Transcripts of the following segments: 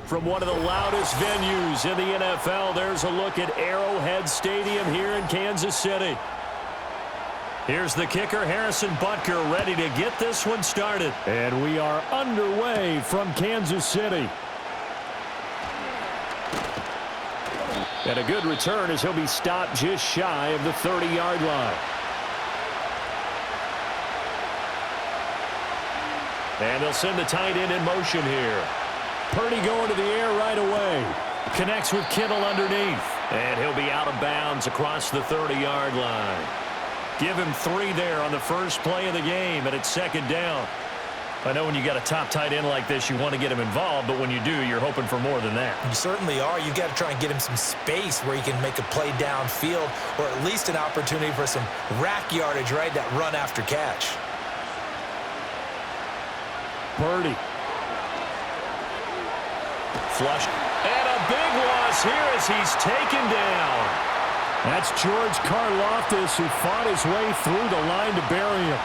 From one of the loudest venues in the NFL, there's a look at Arrowhead Stadium here in Kansas City. Here's the kicker, Harrison Butker, ready to get this one started. And we are underway from Kansas City. And a good return as he'll be stopped just shy of the 30-yard line. And they'll send the tight end in motion here. Purdy going to the air right away. Connects with Kittle underneath. And he'll be out of bounds across the 30-yard line. Give him 3 there on the first play of the game, and it's second down. I know when you got a top tight end like this, you want to get him involved, but when you do, you're hoping for more than that. You certainly are. You've got to try and get him some space where he can make a play downfield, or at least an opportunity for some rack yardage, right? That run after catch. Purdy. Flush. And a big loss here as he's taken down. That's George Karlaftis, who fought his way through the line to bury him.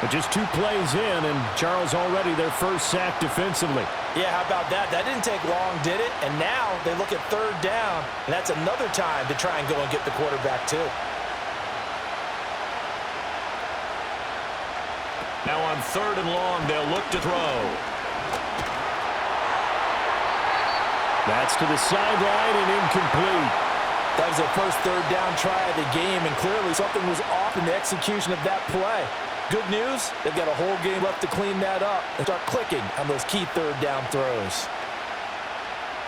But just 2 plays in, and Charles already their first sack defensively. Yeah, how about that? That didn't take long, did it? And now they look at third down, and that's another time to try and go and get the quarterback too. Now on 3rd and long, they'll look to throw. That's to the sideline and incomplete. That was their first third down try of the game, and clearly something was off in the execution of that play. Good news, they've got a whole game left to clean that up and start clicking on those key third down throws.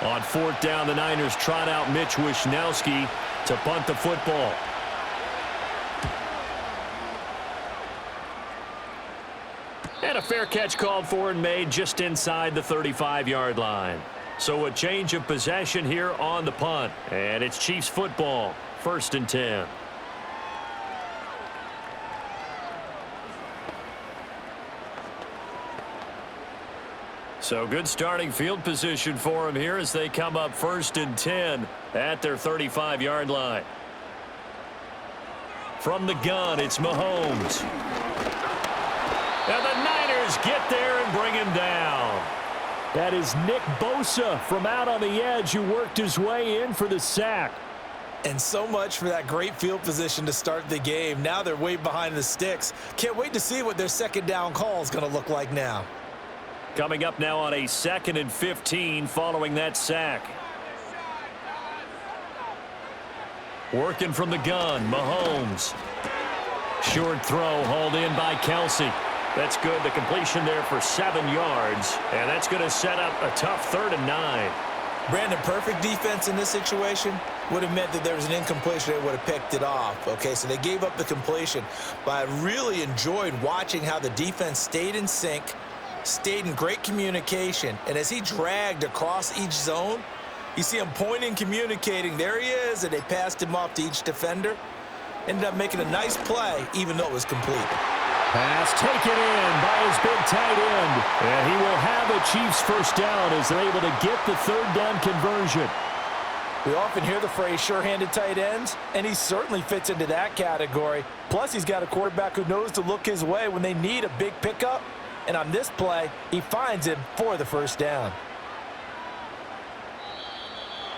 On 4th down, the Niners trot out Mitch Wishnowski to punt the football. And a fair catch called for and made just inside the 35-yard line. So a change of possession here on the punt. And it's Chiefs football, 1st and 10. So good starting field position for them here as they come up 1st and 10 at their 35-yard line. From the gun, it's Mahomes. And the Niners get there and bring him down. That is Nick Bosa from out on the edge who worked his way in for the sack. And so much for that great field position to start the game. Now they're way behind the sticks. Can't wait to see what their second down call is going to look like now. Coming up now on a 2nd and 15 following that sack. Working from the gun, Mahomes. Short throw hauled in by Kelsey. That's good. The completion there for 7 yards. And that's going to set up a tough 3rd and 9. Brandon, perfect defense in this situation would have meant that there was an incompletion. They would have picked it off. Okay, so they gave up the completion. But I really enjoyed watching how the defense stayed in sync, stayed in great communication. And as he dragged across each zone, you see him pointing, communicating. There he is, and they passed him off to each defender. Ended up making a nice play, even though it was complete. Pass taken in by his big tight end. And he will have a Chiefs first down as they're able to get the 3rd down conversion. We often hear the phrase sure-handed tight ends, and he certainly fits into that category. Plus, he's got a quarterback who knows to look his way when they need a big pickup. And on this play, he finds him for the first down.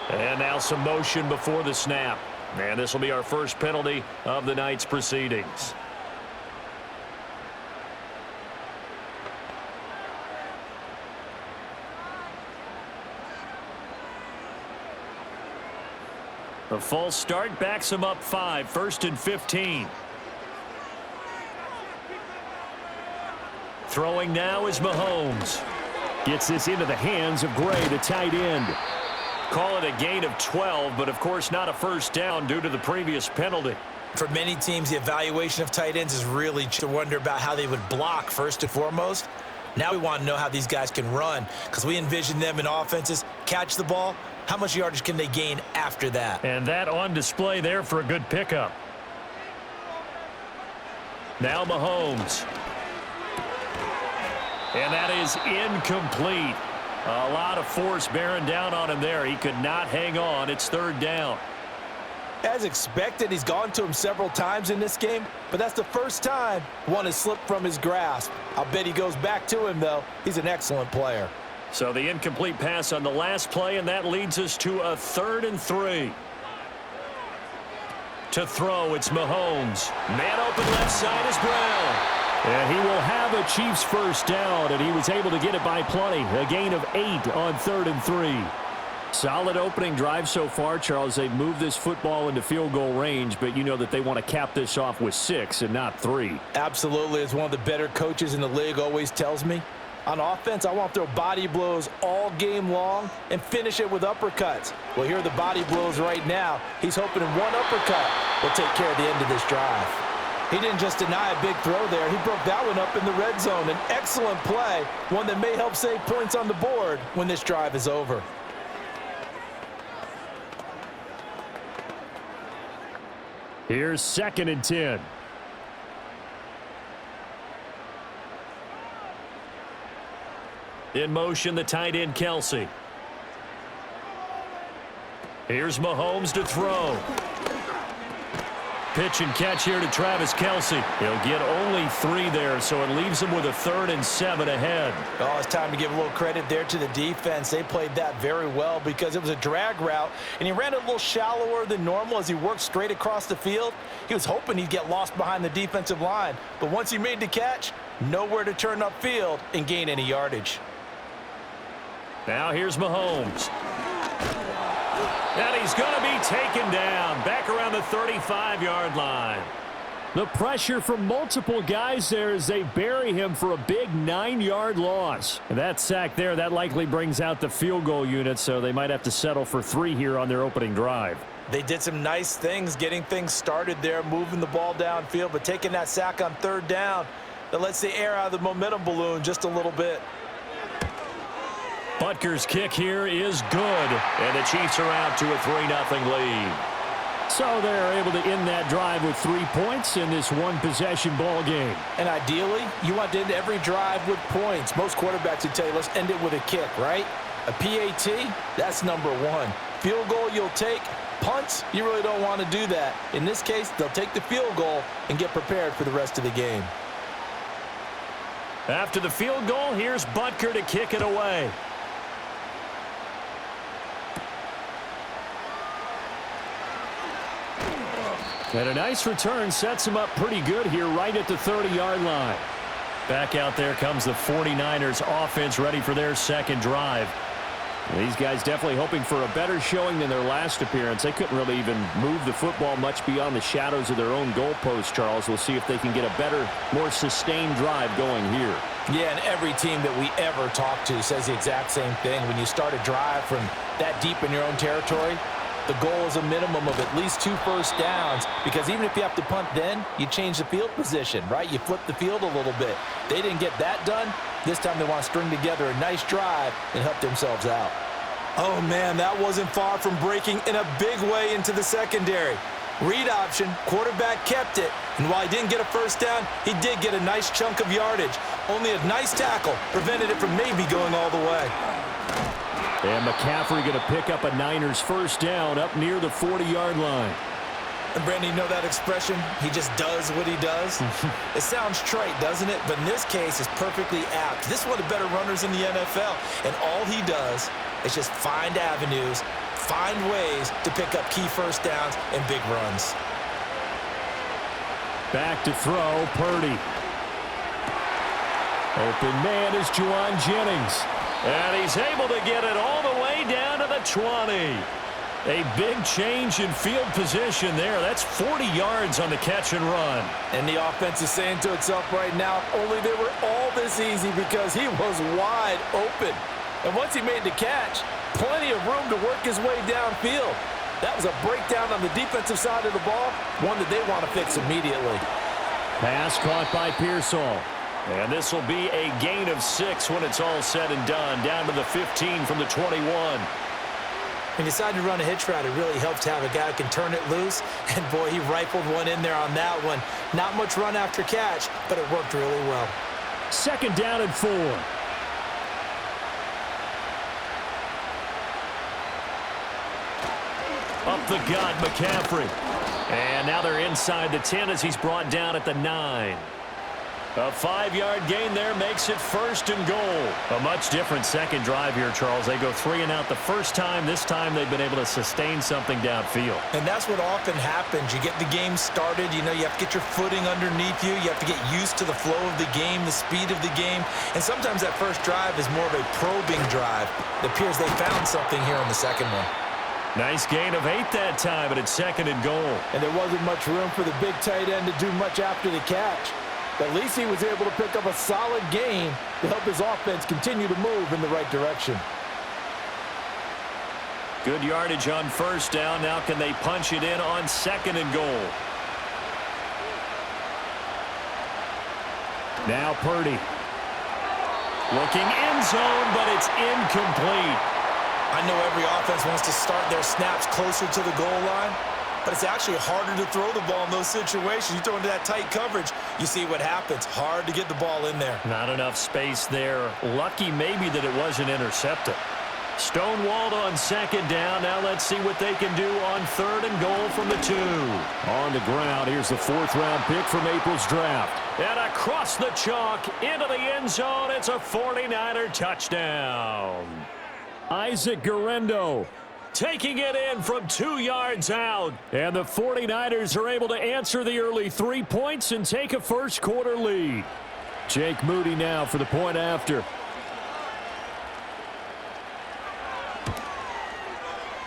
And now some motion before the snap. And this will be our first penalty of the night's proceedings. A false start backs him up 5, 1st and 15. Throwing now is Mahomes. Gets this into the hands of Gray, the tight end. Call it a gain of 12, but of course not a first down due to the previous penalty. For many teams, the evaluation of tight ends is really to wonder about how they would block first and foremost. Now we want to know how these guys can run, because we envision them in offenses catch the ball. How much yardage can they gain after that? And that on display there for a good pickup. Now Mahomes. And that is incomplete. A lot of force bearing down on him there. He could not hang on. It's 3rd down. As expected, he's gone to him several times in this game, but that's the first time one has slipped from his grasp. I'll bet he goes back to him, though. He's an excellent player. So the incomplete pass on the last play, and that leads us to a 3rd and 3. To throw, it's Mahomes. Man open left side is Brown. And he will have a Chiefs first down, and he was able to get it by plenty. A gain of 8 on 3rd and 3. Solid opening drive so far, Charles. They've moved this football into field goal range, but you know that they want to cap this off with 6 and not 3. Absolutely. As one of the better coaches in the league always tells me, on offense, I want to throw body blows all game long and finish it with uppercuts. Well, here are the body blows right now. He's hoping in one uppercut will take care of the end of this drive. He didn't just deny a big throw there. He broke that one up in the red zone. An excellent play, one that may help save points on the board when this drive is over. Here's 2nd and 10. In motion, the tight end, Kelsey. Here's Mahomes to throw. Pitch and catch here to Travis Kelsey. He'll get only 3 there, so it leaves him with a 3rd and 7 ahead. Oh, it's time to give a little credit there to the defense. They played that very well because it was a drag route, and he ran it a little shallower than normal as he worked straight across the field. He was hoping he'd get lost behind the defensive line, but once he made the catch, nowhere to turn upfield and gain any yardage. Now here's Mahomes. And he's going to be taken down back around the 35-yard line. The pressure from multiple guys there as they bury him for a big 9-yard loss. And that sack there, that likely brings out the field goal unit, so they might have to settle for 3 here on their opening drive. They did some nice things getting things started there, moving the ball downfield, but taking that sack on 3rd down, that lets the air out of the momentum balloon just a little bit. Butker's kick here is good, and the Chiefs are out to a 3-0 lead. So they're able to end that drive with 3 points in this one-possession ball game. And ideally, you want to end every drive with points. Most quarterbacks would tell you, let's end it with a kick, right? A PAT, that's number 1. Field goal you'll take. Punts, you really don't want to do that. In this case, they'll take the field goal and get prepared for the rest of the game. After the field goal, here's Butker to kick it away. And a nice return sets him up pretty good here right at the 30-yard line. Back out there comes the 49ers offense ready for their 2nd drive. These guys definitely hoping for a better showing than their last appearance. They couldn't really even move the football much beyond the shadows of their own goalpost, Charles. We'll see if they can get a better, more sustained drive going here. Yeah, and every team that we ever talk to says the exact same thing. When you start a drive from that deep in your own territory, the goal is a minimum of at least 2 first downs, because even if you have to punt then, you change the field position, right? You flip the field a little bit. They didn't get that done. This time they want to string together a nice drive and help themselves out. Oh, man, that wasn't far from breaking in a big way into the secondary. Read option, quarterback kept it, and while he didn't get a first down, he did get a nice chunk of yardage. Only a nice tackle prevented it from maybe going all the way. And McCaffrey going to pick up a Niners first down up near the 40-yard line. And Brandon, you know that expression? He just does what he does. It sounds trite, doesn't it? But in this case, it's perfectly apt. This is one of the better runners in the NFL. And all he does is just find avenues, find ways to pick up key first downs and big runs. Back to throw, Purdy. Open man is Juwan Jennings. And he's able to get it all the way down to the 20. A big change in field position there. That's 40 yards on the catch and run. And the offense is saying to itself right now, if only they were all this easy, because he was wide open. And once he made the catch, plenty of room to work his way downfield. That was a breakdown on the defensive side of the ball, one that they want to fix immediately. Pass caught by Pearsall. And this will be a gain of 6 when it's all said and done, down to the 15 from the 21. When you decide to run a hitch route, it really helps to have a guy who can turn it loose. And, boy, he rifled one in there on that one. Not much run after catch, but it worked really well. 2nd down and 4. Up the gut, McCaffrey. And now they're inside the 10 as he's brought down at the 9. A 5-yard gain there makes it 1st and goal. A much different second drive here, Charles. They go 3 and out the first time. This time they've been able to sustain something downfield. And that's what often happens. You get the game started. You know, you have to get your footing underneath you. You have to get used to the flow of the game, the speed of the game. And sometimes that first drive is more of a probing drive. It appears they found something here on the second one. Nice gain of 8 that time, but it's 2nd and goal. And there wasn't much room for the big tight end to do much after the catch. But at least he was able to pick up a solid gain to help his offense continue to move in the right direction. Good yardage on 1st down. Now can they punch it in on 2nd and goal? Now Purdy. Looking end zone, but it's incomplete. I know every offense wants to start their snaps closer to the goal line, but it's actually harder to throw the ball in those situations. You throw into that tight coverage, you see what happens. Hard to get the ball in there. Not enough space there. Lucky maybe that it wasn't intercepted. Stonewalled on 2nd down. Now let's see what they can do on 3rd and goal from the 2. On the ground, here's the 4th-round pick from April's draft. And across the chalk, into the end zone, it's a 49er touchdown. Isaac Guerrero taking it in from 2 yards out. And the 49ers are able to answer the early 3 points and take a first-quarter lead. Jake Moody now for the point after.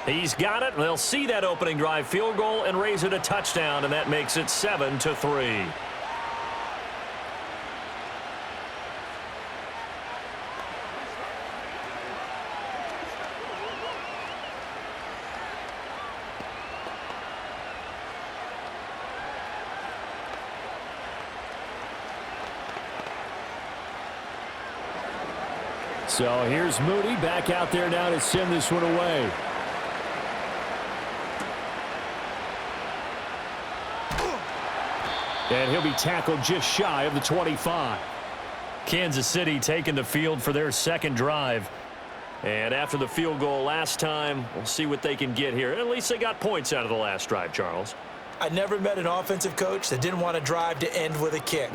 He's got it. They'll see that opening drive field goal and raise it a touchdown, and that makes it 7-3. So here's Moody back out there now to send this one away. And he'll be tackled just shy of the 25. Kansas City taking the field for their 2nd drive. And after the field goal last time, we'll see what they can get here. At least they got points out of the last drive, Charles. I never met an offensive coach that didn't want to drive to end with a kick.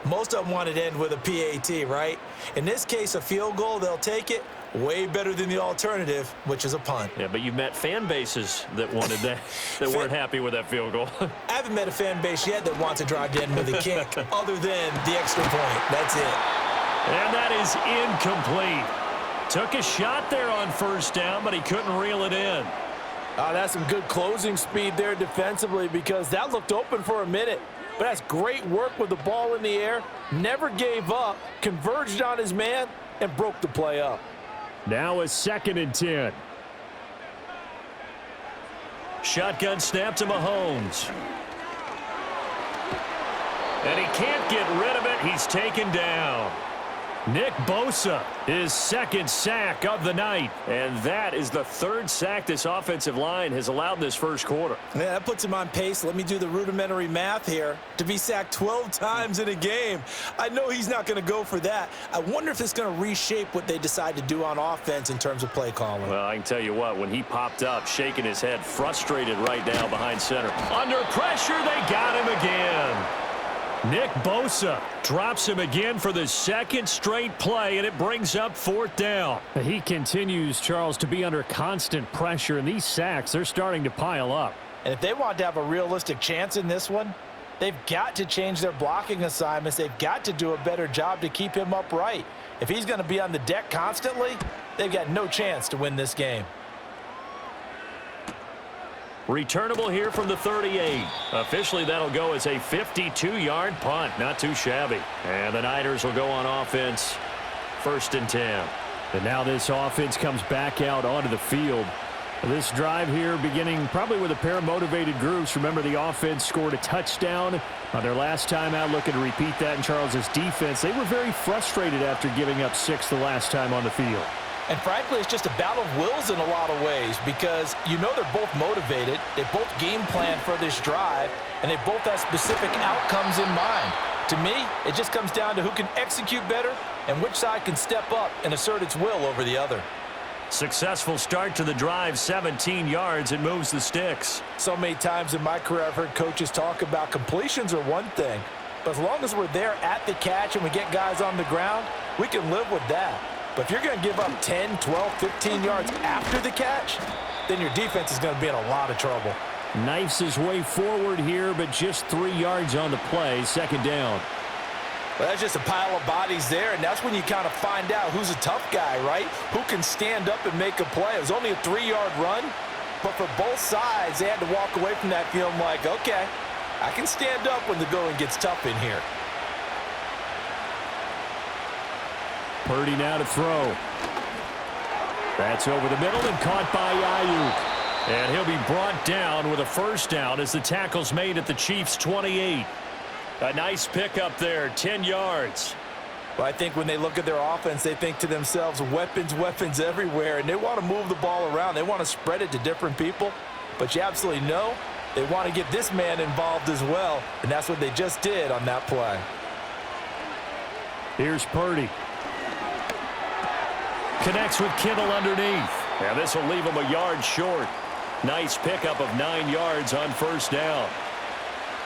Most of them wanted to end with a PAT, right? In this case, a field goal, they'll take it. Way better than the alternative, which is a punt. Yeah, but you've met fan bases that wanted that, that weren't happy with that field goal. I haven't met a fan base yet that wants to drive to end with a kick other than the extra point. That's it. And that is incomplete. Took a shot there on 1st down, but he couldn't reel it in. That's some good closing speed there defensively because that looked open for a minute. But that's great work with the ball in the air. Never gave up, converged on his man, and broke the play up. Now a 2nd and 10. Shotgun snap to Mahomes. And he can't get rid of it. He's taken down. Nick Bosa, his 2nd sack of the night. And that is the 3rd sack this offensive line has allowed this first quarter. Yeah, that puts him on pace. Let me do the rudimentary math here. To be sacked 12 times in a game. I know he's not going to go for that. I wonder if it's going to reshape what they decide to do on offense in terms of play calling. Well, I can tell you what, when he popped up, shaking his head, frustrated right now behind center. Under pressure, they got him again. Nick Bosa drops him again for the 2nd straight play, and it brings up 4th down. He continues, Charles, to be under constant pressure, and these sacks, they're starting to pile up. And if they want to have a realistic chance in this one, they've got to change their blocking assignments. They've got to do a better job to keep him upright. If he's going to be on the deck constantly, they've got no chance to win this game. Returnable here from the 38. Officially, that'll go as a 52-yard punt. Not too shabby. And the Niners will go on offense. 1st and 10. And now this offense comes back out onto the field. This drive here beginning probably with a pair of motivated groups. Remember, the offense scored a touchdown on their last time out. Looking to repeat that in Charles's defense. They were very frustrated after giving up 6 the last time on the field. And frankly, it's just a battle of wills in a lot of ways because you know they're both motivated. They both game plan for this drive, and they both have specific outcomes in mind. To me, it just comes down to who can execute better and which side can step up and assert its will over the other. Successful start to the drive, 17 yards, and moves the sticks. So many times in my career, I've heard coaches talk about completions are one thing, But as long as we're there at the catch and we get guys on the ground, we can live with that. But if you're going to give up 10, 12, 15 yards after the catch, then your defense is going to be in a lot of trouble. Knifes his way forward here, but just 3 yards on the play. Second down. Well, that's just a pile of bodies there, and that's when you kind of find out who's a tough guy, right? Who can stand up and make a play. It was only a 3-yard run, but for both sides, they had to walk away from that feeling like, okay, I can stand up when the going gets tough in here. Purdy now to throw. That's over the middle and caught by Ayuk. And he'll be brought down with a first down as the tackle's made at the Chiefs' 28. A nice pickup there, 10 yards. Well, I think when they look at their offense, they think to themselves, weapons, weapons everywhere, and they want to move the ball around. They want to spread it to different people, but you absolutely know they want to get this man involved as well, and that's what they just did on that play. Here's Purdy. Connects with Kittle underneath. Now this will leave him a yard short. Nice pickup of 9 yards on first down.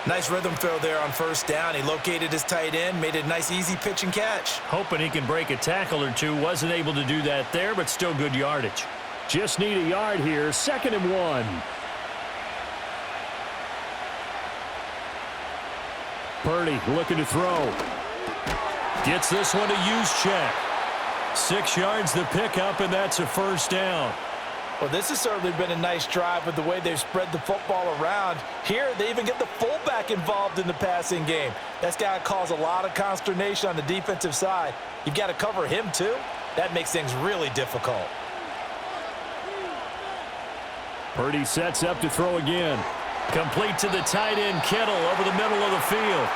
Nice rhythm throw there on first down. He located his tight end, made it a nice, easy pitch and catch. Hoping he can break a tackle or two. Wasn't able to do that there, but still good yardage. Just need a yard here. 2nd and 1. Purdy looking to throw. Gets this one to Juszczyk. 6 yards the pickup, and that's a first down. Well, this has certainly been a nice drive with the way they've spread the football around. Here, they even get the fullback involved in the passing game. That's got to cause a lot of consternation on the defensive side. You've got to cover him, too. That makes things really difficult. Purdy sets up to throw again. Complete to the tight end, Kittle, over the middle of the field.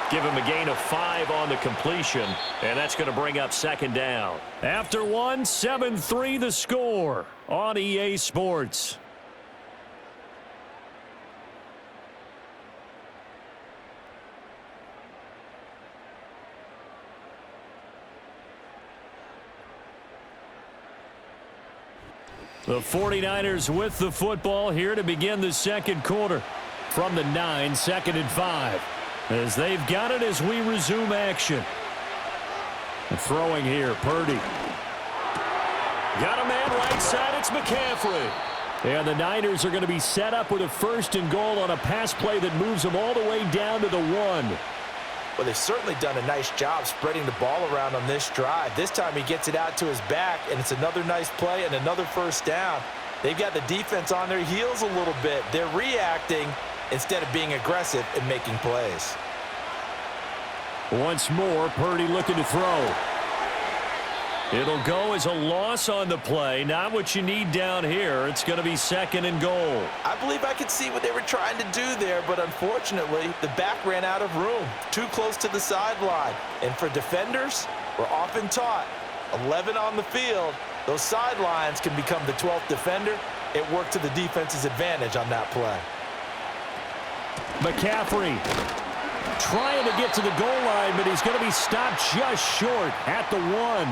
Give him a gain of 5 on the completion, and that's going to bring up second down. After one, 7-3 the score on EA Sports. The 49ers with the football here to begin the second quarter. From the 9, 2nd and 5. As they've got it as we resume action. Throwing here, Purdy. Got a man right side, it's McCaffrey. And the Niners are going to be set up with a 1st and goal on a pass play that moves them all the way down to the 1. Well, they've certainly done a nice job spreading the ball around on this drive. This time he gets it out to his back, and it's another nice play and another first down. They've got the defense on their heels a little bit. They're reacting instead of being aggressive and making plays. Once more, Purdy looking to throw. It'll go as a loss on the play. Not what you need down here. It's going to be 2nd and goal. I believe I could see what they were trying to do there, but unfortunately, the back ran out of room. Too close to the sideline. And for defenders, we're often taught, 11 on the field, those sidelines can become the 12th defender. It worked to the defense's advantage on that play. McCaffrey trying to get to the goal line, but he's going to be stopped just short at the 1.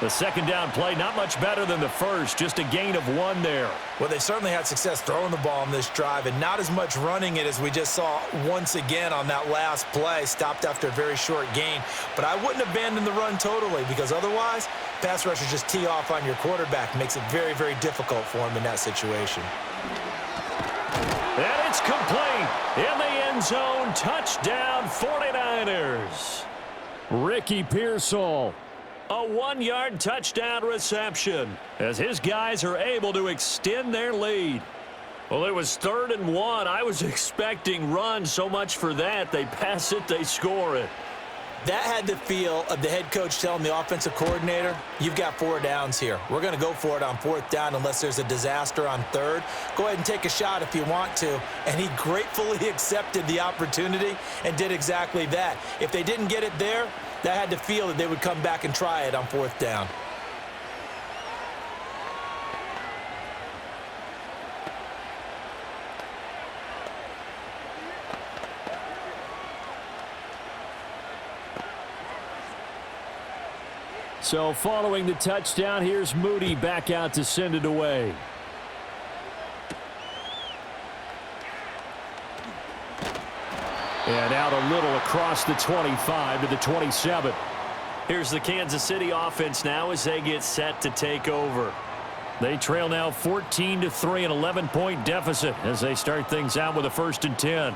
The second down play, not much better than the first, just a gain of 1 there. Well, they certainly had success throwing the ball on this drive and not as much running it as we just saw once again on that last play, stopped after a very short gain. But I wouldn't abandon the run totally because otherwise, pass rushers just tee off on your quarterback. Makes it very, very difficult for him in that situation. And it's complete in the end zone. Touchdown 49ers. Ricky Pearsall. A 1-yard touchdown reception as his guys are able to extend their lead. Well, it was 3rd and 1. I was expecting run, so much for that. They pass it, they score it. That had the feel of the head coach telling the offensive coordinator, you've got 4 downs here. We're going to go for it on 4th down unless there's a disaster on 3rd. Go ahead and take a shot if you want to. And he gratefully accepted the opportunity and did exactly that. If they didn't get it there, that had the feel that they would come back and try it on 4th down. So following the touchdown, here's Moody back out to send it away. And out a little across the 25 to the 27. Here's the Kansas City offense now as they get set to take over. They trail now 14-3, an 11-point deficit as they start things out with a 1st and 10.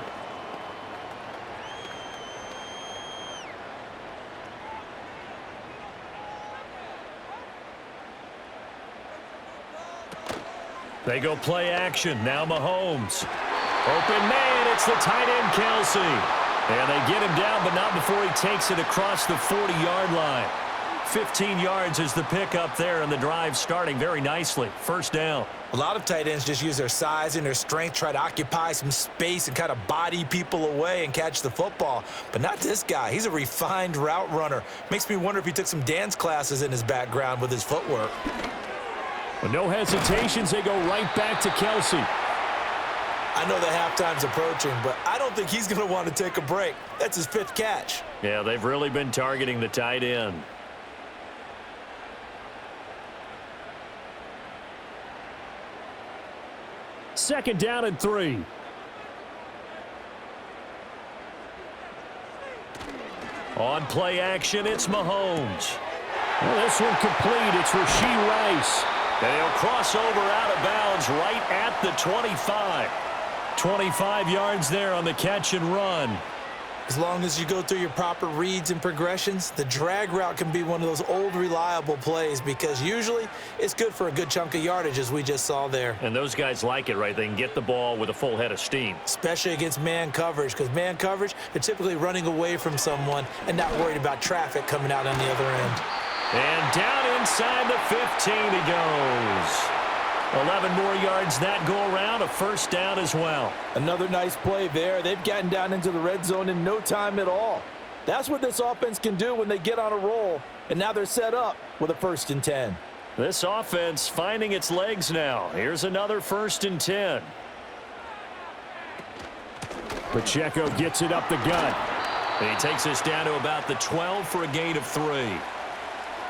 They go play action. Now Mahomes. Open man, it's the tight end, Kelsey. And they get him down, but not before he takes it across the 40-yard line. 15 yards is the pickup there, and the drive starting very nicely. 1st down. A lot of tight ends just use their size and their strength, try to occupy some space and kind of body people away and catch the football. But not this guy. He's a refined route runner. Makes me wonder if he took some dance classes in his background with his footwork. With no hesitations, they go right back to Kelsey. I know the halftime's approaching, but I don't think he's going to want to take a break. That's his 5th catch. Yeah, they've really been targeting the tight end. Second down and 3. On play action, it's Mahomes. Well, this one complete. It's Rashee Rice. And he'll cross over out of bounds right at the 25. 25 yards there on the catch and run. As long as you go through your proper reads and progressions, the drag route can be one of those old reliable plays because usually it's good for a good chunk of yardage, as we just saw there. And those guys like it, right? They can get the ball with a full head of steam. Especially against man coverage, because man coverage, they're typically running away from someone and not worried about traffic coming out on the other end. And down inside the 15 he goes. 11 more yards that go around, a 1st down as well. Another nice play there. They've gotten down into the red zone in no time at all. That's what this offense can do when they get on a roll, and now they're set up with a 1st and 10. This offense finding its legs now. Here's another 1st and 10. Pacheco gets it up the gut. And he takes us down to about the 12 for a gain of 3.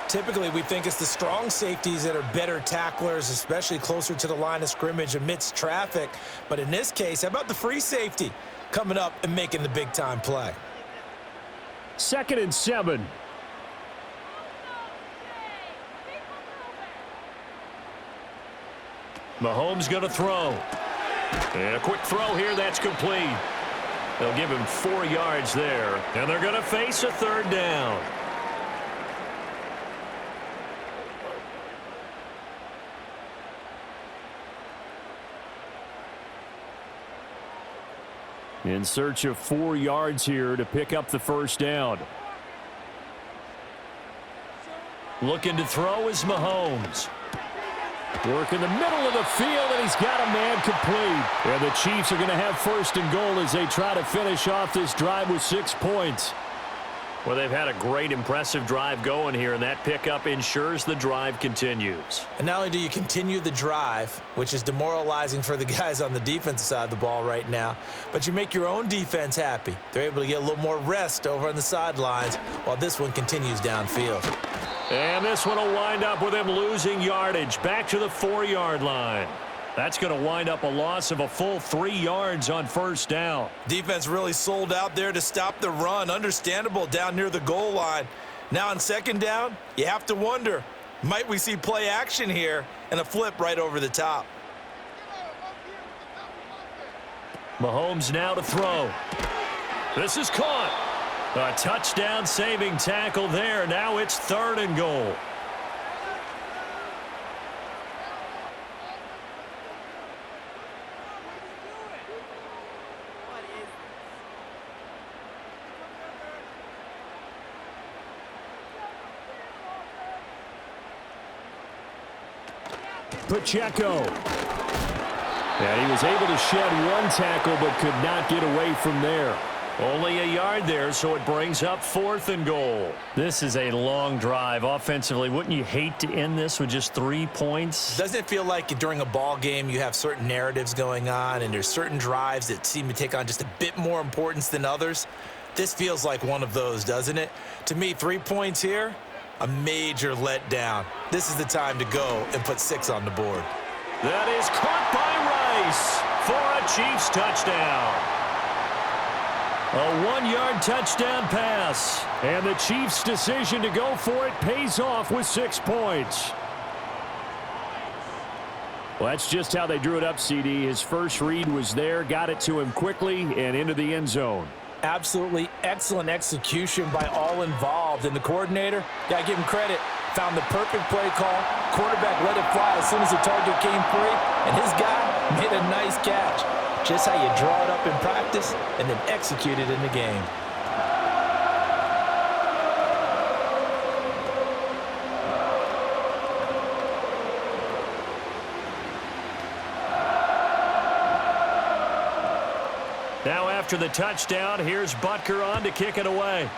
Typically, we think it's the strong safeties that are better tacklers, especially closer to the line of scrimmage amidst traffic. But in this case, how about the free safety coming up and making the big-time play? 2nd and 7. Mahomes going to throw. And a quick throw here, that's complete. They'll give him 4 yards there, and they're going to face a 3rd down. In search of 4 yards here to pick up the 1st down. Looking to throw is Mahomes. Work in the middle of the field, and he's got a man complete. And the Chiefs are going to have 1st and goal as they try to finish off this drive with 6 points. Well, they've had a great, impressive drive going here, and that pickup ensures the drive continues. And not only do you continue the drive, which is demoralizing for the guys on the defensive side of the ball right now, but you make your own defense happy. They're able to get a little more rest over on the sidelines while this one continues downfield. And this one will wind up with him losing yardage back to the 4-yard line. That's going to wind up a loss of a full 3 yards on 1st down. Defense really sold out there to stop the run. Understandable down near the goal line. Now on 2nd down, you have to wonder, might we see play action here and a flip right over the top? Mahomes now to throw. This is caught. A touchdown saving tackle there. Now it's 3rd and goal. Pacheco. And he was able to shed 1 tackle but could not get away from there. Only a yard there, so it brings up 4th and goal. This is a long drive offensively. Wouldn't you hate to end this with just 3 points? Doesn't it feel like during a ball game you have certain narratives going on and there's certain drives that seem to take on just a bit more importance than others? This feels like one of those, doesn't it? To me, 3 points here, a major letdown. This is the time to go and put 6 on the board. That is caught by Rice for a Chiefs touchdown. A 1-yard touchdown pass. And the Chiefs' decision to go for it pays off with 6 points. Well, that's just how they drew it up, CD. His first read was there, got it to him quickly, and into the end zone. Absolutely excellent execution by all involved. And the coordinator, got to give him credit, found the perfect play call. Quarterback let it fly as soon as the target came free, and his guy made a nice catch. Just how you draw it up in practice and then execute it in the game. Now after the touchdown, here's Butker on to kick it away.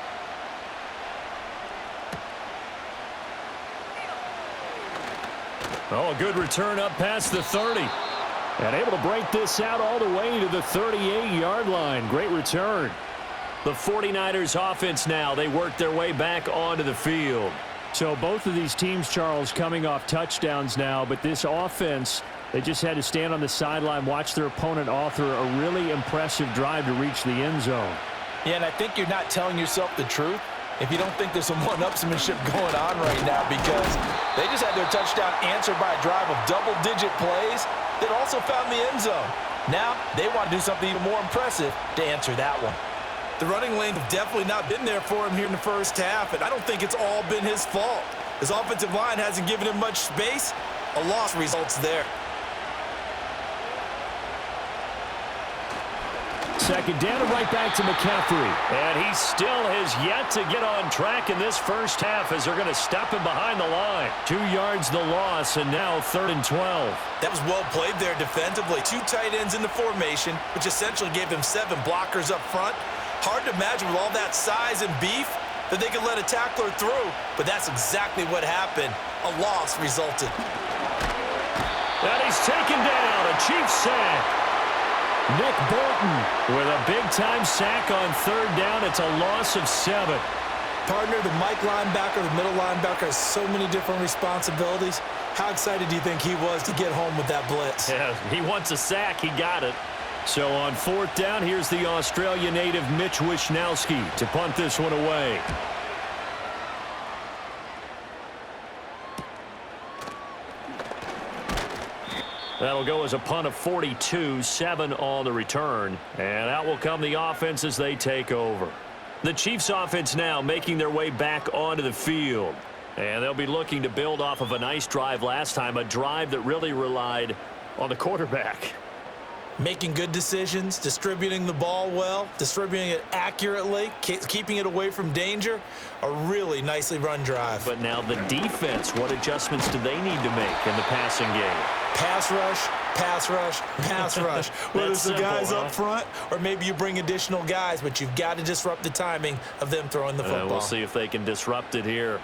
Oh, a good return up past the 30. And able to break this out all the way to the 38-yard line. Great return. The 49ers offense now, they work their way back onto the field. So both of these teams, Charles, coming off touchdowns now, but this offense, they just had to stand on the sideline, watch their opponent author a really impressive drive to reach the end zone. Yeah, and I think you're not telling yourself the truth if you don't think there's some one-upsmanship going on right now, because they just had their touchdown answered by a drive of double-digit plays that also found the end zone. Now they want to do something even more impressive to answer that one. The running lanes have definitely not been there for him here in the first half, and I don't think it's all been his fault. His offensive line hasn't given him much space. A loss results there. Second down and right back to McCaffrey. And he still has yet to get on track in this first half as they're going to stop him behind the line. 2 yards the loss, and now 3rd and 12. That was well played there defensively. 2 tight ends in the formation, which essentially gave him 7 blockers up front. Hard to imagine with all that size and beef that they could let a tackler through, but that's exactly what happened. A loss resulted. And he's taken down, a Chiefs sack. Nick Bolton with a big-time sack on 3rd down. It's a loss of 7. Partner, the Mike linebacker, the middle linebacker, has so many different responsibilities. How excited do you think he was to get home with that blitz? Yeah, he wants a sack. He got it. So on 4th down, here's the Australia native Mitch Wishnowsky to punt this one away. That'll go as a punt of 42, 7 on the return. And out will come the offense as they take over. The Chiefs offense now making their way back onto the field. And they'll be looking to build off of a nice drive last time, a drive that really relied on the quarterback. Making good decisions, distributing the ball well, distributing it accurately, keeping it away from danger. A really nicely run drive. But now the defense, what adjustments do they need to make in the passing game? Pass rush, pass rush, pass rush. Whether it's the guys huh? up front or maybe you bring additional guys, but you've got to disrupt the timing of them throwing the football. We'll see if they can disrupt it here.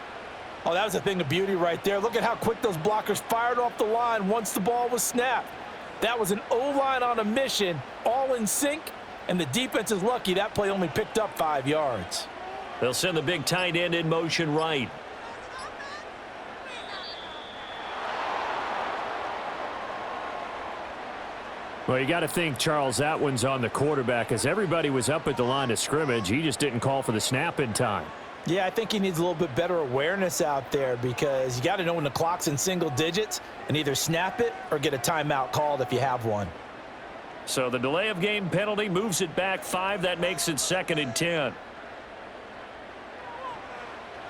Oh, that was a thing of beauty right there. Look at how quick those blockers fired off the line once the ball was snapped. That was an O-line on a mission, all in sync, and the defense is lucky that play only picked up 5 yards. They'll send the big tight end in motion right. Well, you got to think, Charles, that one's on the quarterback, as everybody was up at the line of scrimmage. He just didn't call for the snap in time. Yeah, I think he needs a little bit better awareness out there, because you got to know when the clock's in single digits and either snap it or get a timeout called if you have one. So the delay of game penalty moves it back 5. That makes it 2nd and 10.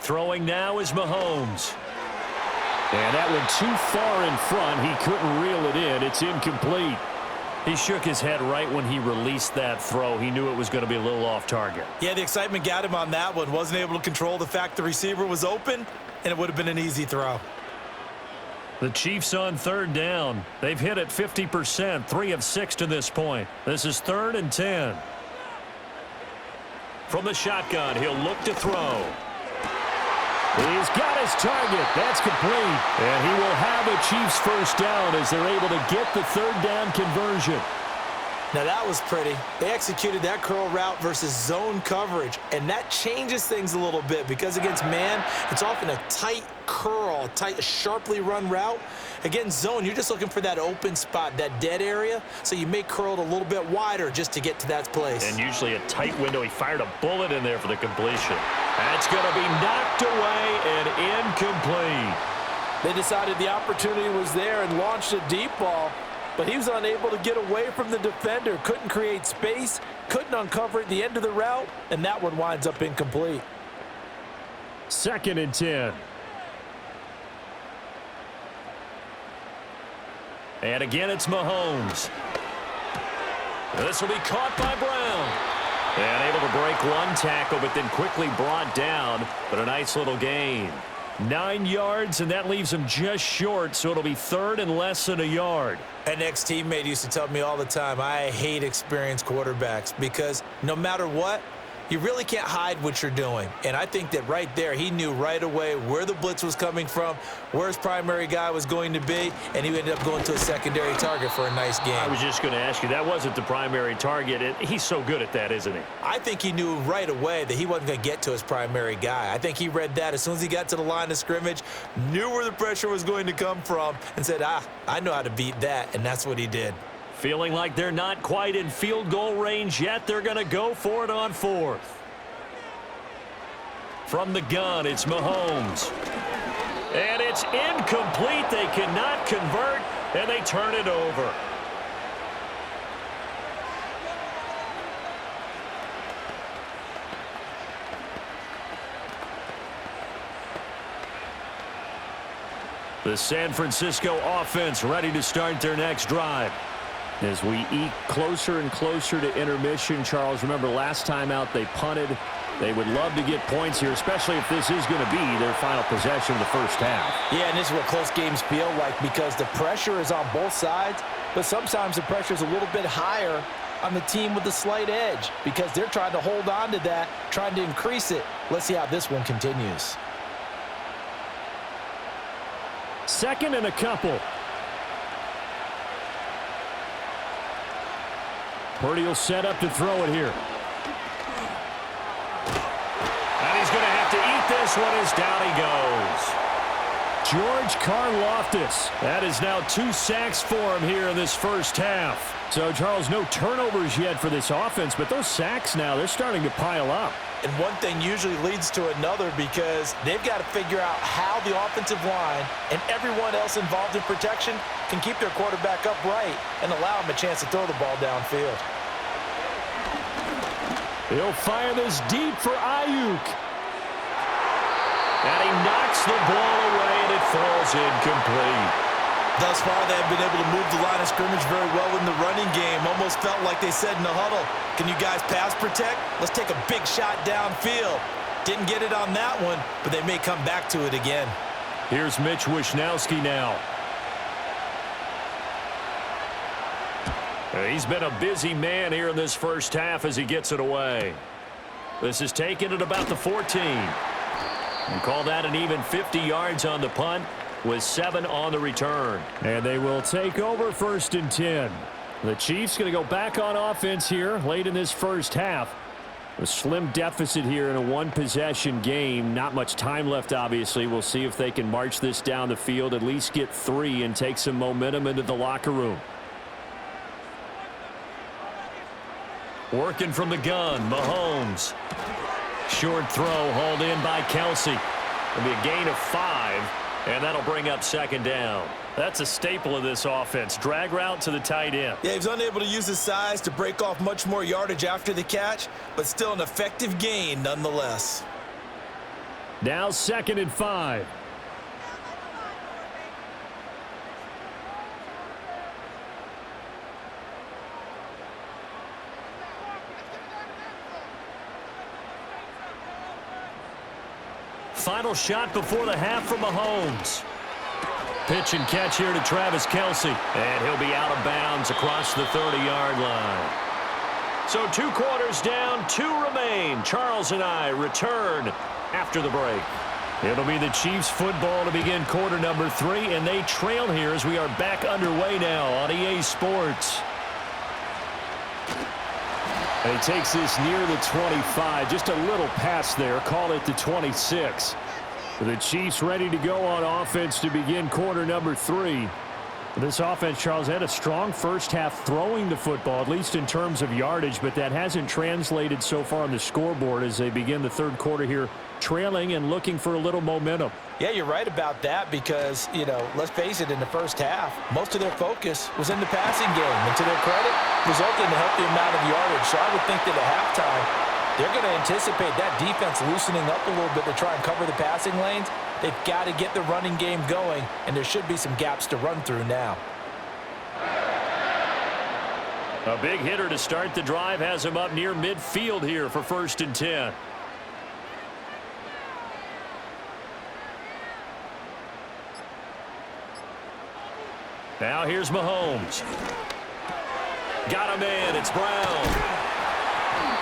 Throwing now is Mahomes. And that one too far in front. He couldn't reel it in. It's incomplete. He shook his head right when he released that throw. He knew it was going to be a little off target. Yeah, the excitement got him on that one. Wasn't able to control the fact the receiver was open, and it would have been an easy throw. The Chiefs on 3rd down. They've hit it 50%, 3 of 6 to this point. This is 3rd and 10. From the shotgun, he'll look to throw. He's got his target. That's complete. And he will have a Chiefs first down as they're able to get the 3rd down conversion. Now that was pretty. They executed that curl route versus zone coverage, and that changes things a little bit because against man, it's often a tight curl, tight, sharply run route. Against zone, you're just looking for that open spot, that dead area, so you may curl it a little bit wider just to get to that place. And usually a tight window. He fired a bullet in there for the completion. That's going to be knocked away and incomplete. They decided the opportunity was there and launched a deep ball, but he was unable to get away from the defender, couldn't create space, couldn't uncover at the end of the route, and that one winds up incomplete. 2nd and 10. And again, it's Mahomes. This will be caught by Brown. And able to break one tackle, but then quickly brought down, but a nice little gain. 9 yards, and that leaves him just short, so it'll be 3rd and less than a yard. An ex-teammate used to tell me all the time, I hate experienced quarterbacks because no matter what, you really can't hide what you're doing. And I think that right there, he knew right away where the blitz was coming from, where his primary guy was going to be, and he ended up going to a secondary target for a nice game. I was just going to ask you, that wasn't the primary target. He's so good at that, isn't he? I think he knew right away that he wasn't going to get to his primary guy. I think he read that as soon as he got to the line of scrimmage, knew where the pressure was going to come from, and said, I know how to beat that, and that's what he did. Feeling like they're not quite in field goal range yet. They're going to go for it on 4th. From the gun, it's Mahomes. And it's incomplete. They cannot convert, and they turn it over. The San Francisco offense ready to start their next drive. As we eke closer and closer to intermission, Charles, remember last time out they punted. They would love to get points here, especially if this is going to be their final possession of the first half. Yeah, and this is what close games feel like because the pressure is on both sides, but sometimes the pressure is a little bit higher on the team with the slight edge because they're trying to hold on to that, trying to increase it. Let's see how this one continues. 2nd and a couple. Purdy will set up to throw it here. And he's going to have to eat this one as down he goes. George Karlaftis. That is now 2 sacks for him here in this first half. So, Charles, no turnovers yet for this offense, but those sacks now, they're starting to pile up. And one thing usually leads to another because they've got to figure out how the offensive line and everyone else involved in protection can keep their quarterback upright and allow him a chance to throw the ball downfield. He'll fire this deep for Ayuk. And he knocks the ball away, and it falls incomplete. Thus far, they have been able to move the line of scrimmage very well in the running game. Almost felt like they said in the huddle, can you guys pass protect? Let's take a big shot downfield. Didn't get it on that one, but they may come back to it again. Here's Mitch Wishnowsky now. He's been a busy man here in this first half as he gets it away. This is taken at about the 14. And call that an even 50 yards on the punt with 7 on the return. And they will take over 1st and 10. The Chiefs going to go back on offense here late in this first half. A slim deficit here in a 1-possession game. Not much time left, obviously. We'll see if they can march this down the field, at least get 3 and take some momentum into the locker room. Working from the gun, Mahomes. Short throw hauled in by Kelsey. It'll be a gain of 5, and that'll bring up 2nd down. That's a staple of this offense. Drag route to the tight end. Yeah, he was unable to use his size to break off much more yardage after the catch, but still an effective gain nonetheless. Now 2nd and 5. Final shot before the half from Mahomes. Pitch and catch here to Travis Kelsey. And he'll be out of bounds across the 30-yard line. So 2 quarters down, 2 remain. Charles and I return after the break. It'll be the Chiefs football to begin quarter number 3, and they trail here as we are back underway now on EA Sports. And he takes this near the 25. Just a little pass there. Call it the 26. The Chiefs ready to go on offense to begin quarter number 3. This offense, Charles, had a strong first half throwing the football, at least in terms of yardage, but that hasn't translated so far on the scoreboard as they begin the third quarter here, trailing and looking for a little momentum. Yeah, you're right about that because, let's face it, in the first half, most of their focus was in the passing game. And to their credit, resulted in a healthy amount of yardage. So I would think that at halftime, they're going to anticipate that defense loosening up a little bit to try and cover the passing lanes. They've got to get the running game going, and there should be some gaps to run through now. A big hitter to start the drive has him up near midfield here for 1st and 10. Now here's Mahomes. Got him in. It's Brown.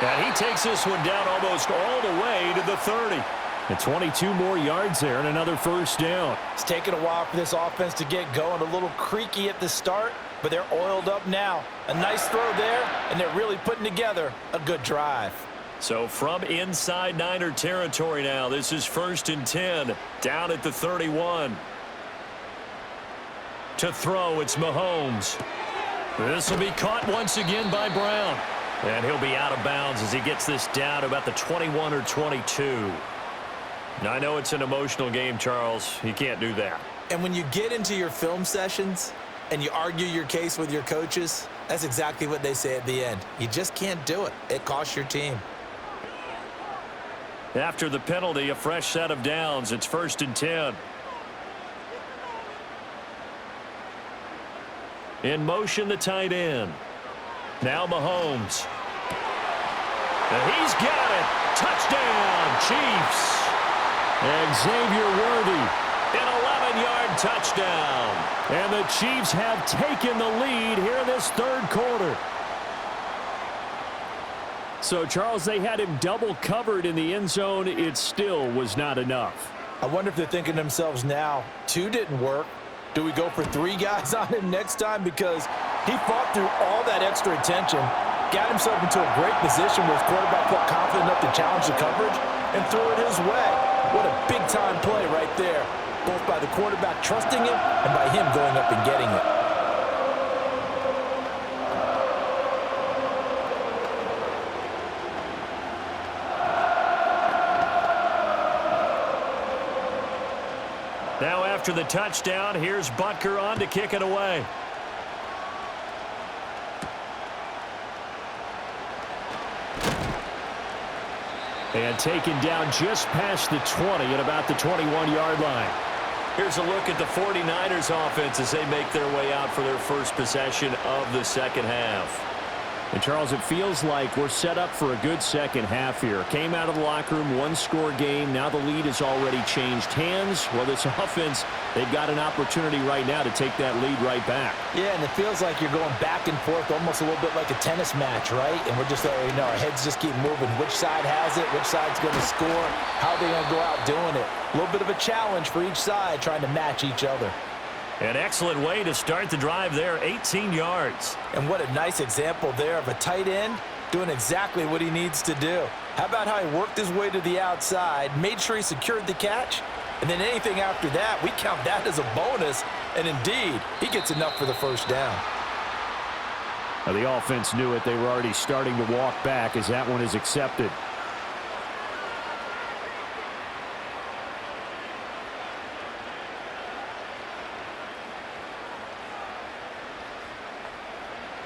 And he takes this one down almost all the way to the 30. And 22 more yards there and another first down. It's taken a while for this offense to get going. A little creaky at the start, but they're oiled up now. A nice throw there, and they're really putting together a good drive. So from inside Niner territory now, this is 1st and 10, down at the 31. To throw, it's Mahomes. This will be caught once again by Brown. And he'll be out of bounds as he gets this down to about the 21 or 22. Now, I know it's an emotional game, Charles. You can't do that. And when you get into your film sessions and you argue your case with your coaches, that's exactly what they say at the end. You just can't do it. It costs your team. After the penalty, a fresh set of downs. It's 1st and 10. In motion, the tight end. Now Mahomes. And he's got it. Touchdown, Chiefs. Xavier Worthy, an 11-yard touchdown. And the Chiefs have taken the lead here in this third quarter. So, Charles, they had him double covered in the end zone. It still was not enough. I wonder if they're thinking to themselves now, 2 didn't work. Do we go for 3 guys on him next time? Because he fought through all that extra attention, got himself into a great position where his quarterback felt confident enough to challenge the coverage and threw it his way. What a big-time play right there, both by the quarterback trusting him and by him going up and getting it. Now after the touchdown, here's Butker on to kick it away. And taken down just past the 20 at about the 21-yard line. Here's a look at the 49ers offense as they make their way out for their first possession of the second half. And, Charles, it feels like we're set up for a good second half here. Came out of the locker room, one-score game. Now the lead has already changed hands. Well, this offense, they've got an opportunity right now to take that lead right back. Yeah, and it feels like you're going back and forth almost a little bit like a tennis match, right? And we're just already know our heads just keep moving. Which side has it? Which side's going to score? How are they going to go out doing it? A little bit of a challenge for each side trying to match each other. An excellent way to start the drive there, 18 yards. And what a nice example there of a tight end doing exactly what he needs to do. How about how he worked his way to the outside, made sure he secured the catch, and then anything after that, we count that as a bonus, and indeed, he gets enough for the first down. Now, the offense knew it. They were already starting to walk back as that one is accepted.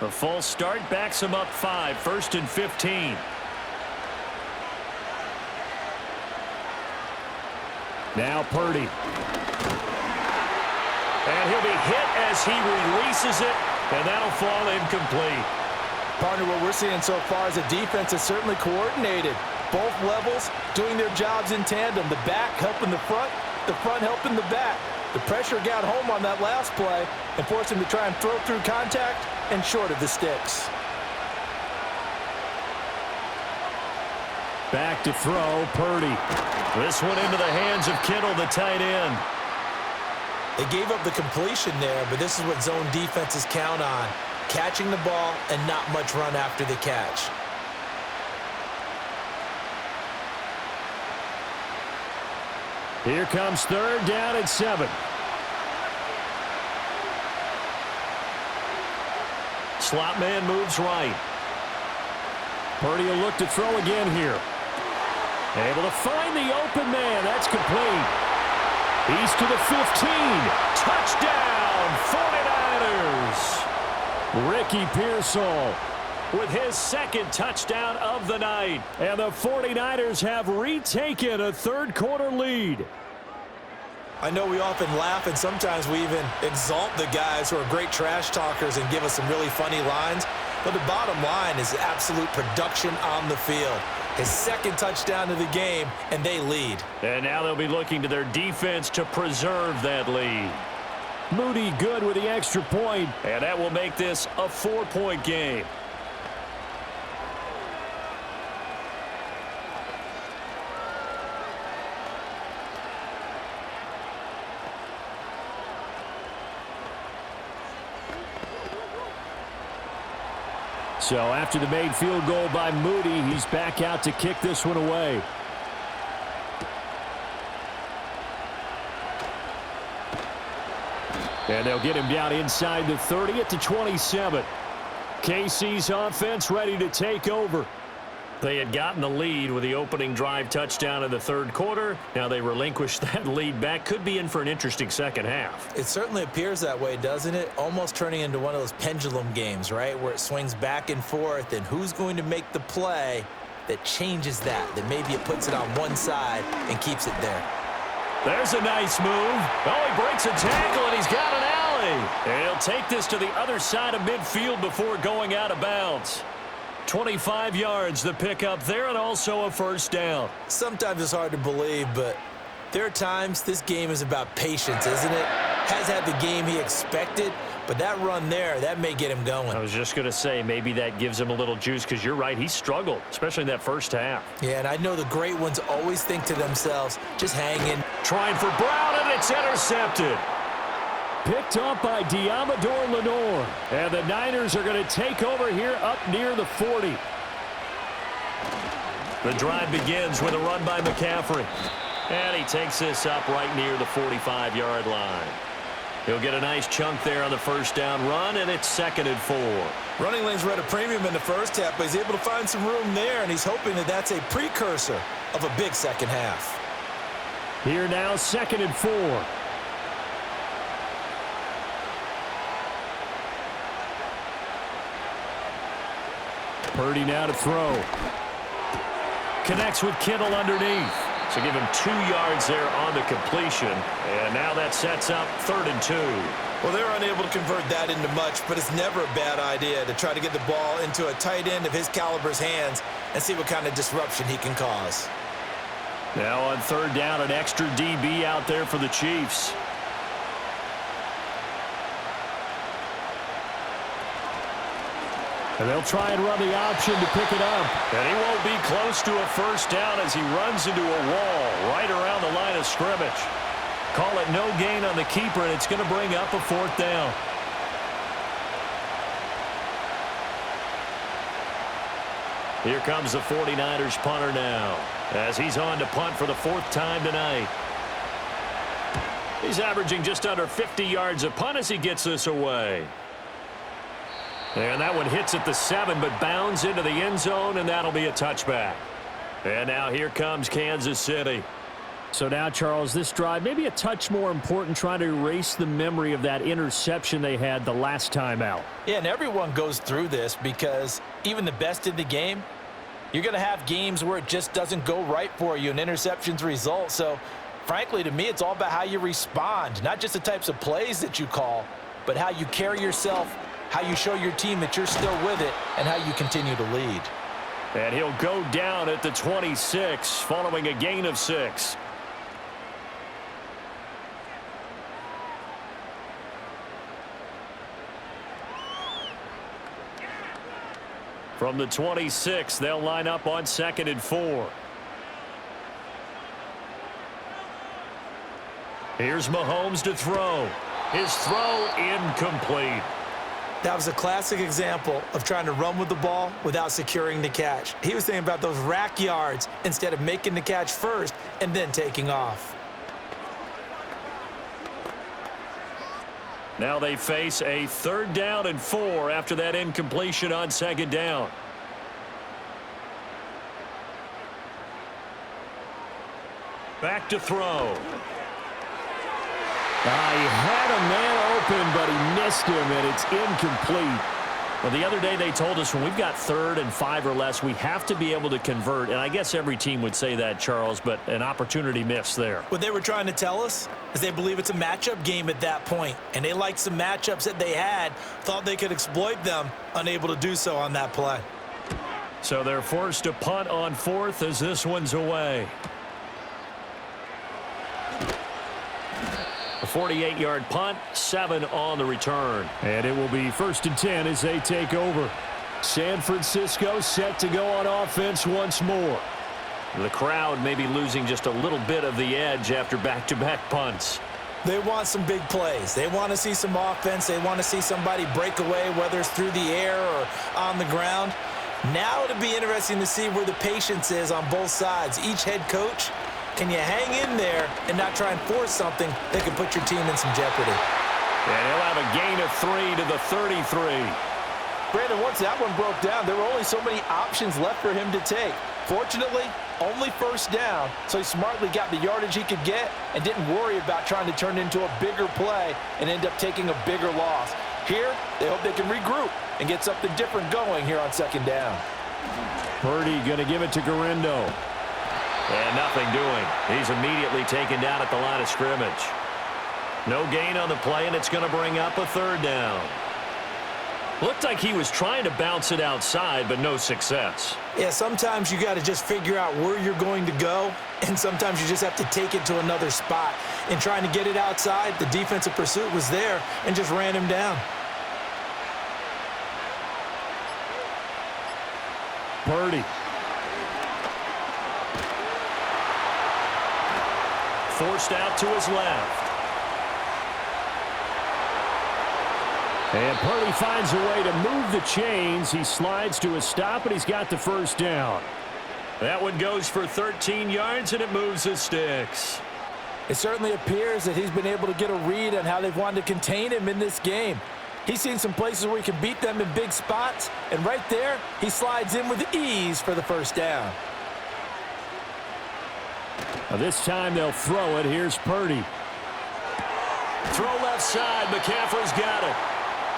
A false start backs him up 5, 1st and 15. Now Purdy. And he'll be hit as he releases it, and that'll fall incomplete. Partner, what we're seeing so far is a defense that's certainly coordinated. Both levels doing their jobs in tandem. The back helping the front helping the back. The pressure got home on that last play and forced him to try and throw through contact and short of the sticks. Back to throw, Purdy. This one into the hands of Kittle, the tight end. They gave up the completion there, but this is what zone defenses count on. Catching the ball and not much run after the catch. Here comes 3rd down and 7. Slot man moves right. Purdy will look to throw again here. Able to find the open man. That's complete. He's to the 15. Touchdown, 49ers. Ricky Pearsall with his 2nd touchdown of the night. And the 49ers have retaken a 3rd-quarter lead. I know we often laugh, and sometimes we even exalt the guys who are great trash talkers and give us some really funny lines. But the bottom line is absolute production on the field. His 2nd touchdown of the game, and they lead. And now they'll be looking to their defense to preserve that lead. Moody good with the extra point, and that will make this a 4-point game. So after the made field goal by Moody, he's back out to kick this one away. And they'll get him down inside the 30 at the 27. KC's offense ready to take over. They had gotten the lead with the opening drive touchdown in the 3rd quarter. Now they relinquished that lead back. Could be in for an interesting second half. It certainly appears that way, doesn't it? Almost turning into one of those pendulum games, right, where it swings back and forth, and who's going to make the play that changes that maybe it puts it on one side and keeps it there. There's a nice move. Oh, he breaks a tackle, and he's got an alley. And he'll take this to the other side of midfield before going out of bounds. 25 yards the pickup there, and also a 1st down. Sometimes it's hard to believe, but there are times this game is about patience, isn't it? Has had the game he expected, but that run there, that may get him going. I was just going to say, maybe that gives him a little juice, because you're right, he struggled, especially in that 1st half. Yeah, and I know the great ones always think to themselves, just hang in. Trying for Brown, and it's intercepted. Picked up by Diamador Lenore. And the Niners are going to take over here up near the 40. The drive begins with a run by McCaffrey. And he takes this up right near the 45-yard line. He'll get a nice chunk there on the 1st down run, and it's 2nd and 4. Running lanes were at a premium in the 1st half, but he's able to find some room there, and he's hoping that that's a precursor of a big second half. Here now, 2nd and 4. Purdy now to throw. Connects with Kittle underneath. So give him 2 yards there on the completion. And now that sets up 3rd and 2. Well, they're unable to convert that into much, but it's never a bad idea to try to get the ball into a tight end of his caliber's hands and see what kind of disruption he can cause. Now on 3rd down, an extra DB out there for the Chiefs. And they'll try and run the option to pick it up. And he won't be close to a 1st down as he runs into a wall right around the line of scrimmage. Call it no gain on the keeper, and it's going to bring up a 4th down. Here comes the 49ers punter now as he's on to punt for the 4th time tonight. He's averaging just under 50 yards a punt as he gets this away. And that one hits at the 7, but bounds into the end zone, and that'll be a touchback. And now here comes Kansas City. So now, Charles, this drive maybe a touch more important, trying to erase the memory of that interception they had the last time out. Yeah, and everyone goes through this because even the best in the game, you're going to have games where it just doesn't go right for you and interceptions result. So, frankly, to me, it's all about how you respond, not just the types of plays that you call, but how you carry yourself, how you show your team that you're still with it, and how you continue to lead. And he'll go down at the 26 following a gain of 6. From the 26, they'll line up on 2nd and 4. Here's Mahomes to throw. His throw incomplete. That was a classic example of trying to run with the ball without securing the catch. He was thinking about those rack yards instead of making the catch first and then taking off. Now they face a 3rd down and 4 after that incompletion on 2nd down. Back to throw. He had a man open, but he missed him, and it's incomplete. Well, the other day they told us when we've got 3rd and 5 or less, we have to be able to convert. And I guess every team would say that, Charles, but an opportunity missed there. What they were trying to tell us is they believe it's a matchup game at that point, and they liked some matchups that they had, thought they could exploit them, unable to do so on that play. So they're forced to punt on 4th as this one's away. A 48-yard punt, 7 on the return. And it will be 1st and 10 as they take over. San Francisco set to go on offense once more. The crowd may be losing just a little bit of the edge after back-to-back punts. They want some big plays. They want to see some offense. They want to see somebody break away, whether it's through the air or on the ground. Now it'll be interesting to see where the patience is on both sides. Each head coach, can you hang in there and not try and force something that could put your team in some jeopardy? And he'll have a gain of 3 to the 33. Brandon, once that one broke down, there were only so many options left for him to take. Fortunately, only 1st down, so he smartly got the yardage he could get and didn't worry about trying to turn it into a bigger play and end up taking a bigger loss. Here, they hope they can regroup and get something different going here on 2nd down. Purdy going to give it to Garendo. And nothing doing. He's immediately taken down at the line of scrimmage. No gain on the play, and it's going to bring up a 3rd down. Looked like he was trying to bounce it outside, but no success. Yeah, sometimes you got to just figure out where you're going to go, and sometimes you just have to take it to another spot. In trying to get it outside, the defensive pursuit was there and just ran him down. Purdy. Forced out to his left. And Purdy finds a way to move the chains. He slides to a stop, and he's got the 1st down. That one goes for 13 yards, and it moves the sticks. It certainly appears that he's been able to get a read on how they've wanted to contain him in this game. He's seen some places where he can beat them in big spots, and right there, he slides in with ease for the 1st down. Now this time they'll throw it. Here's Purdy. Throw left side. McCaffrey's got it.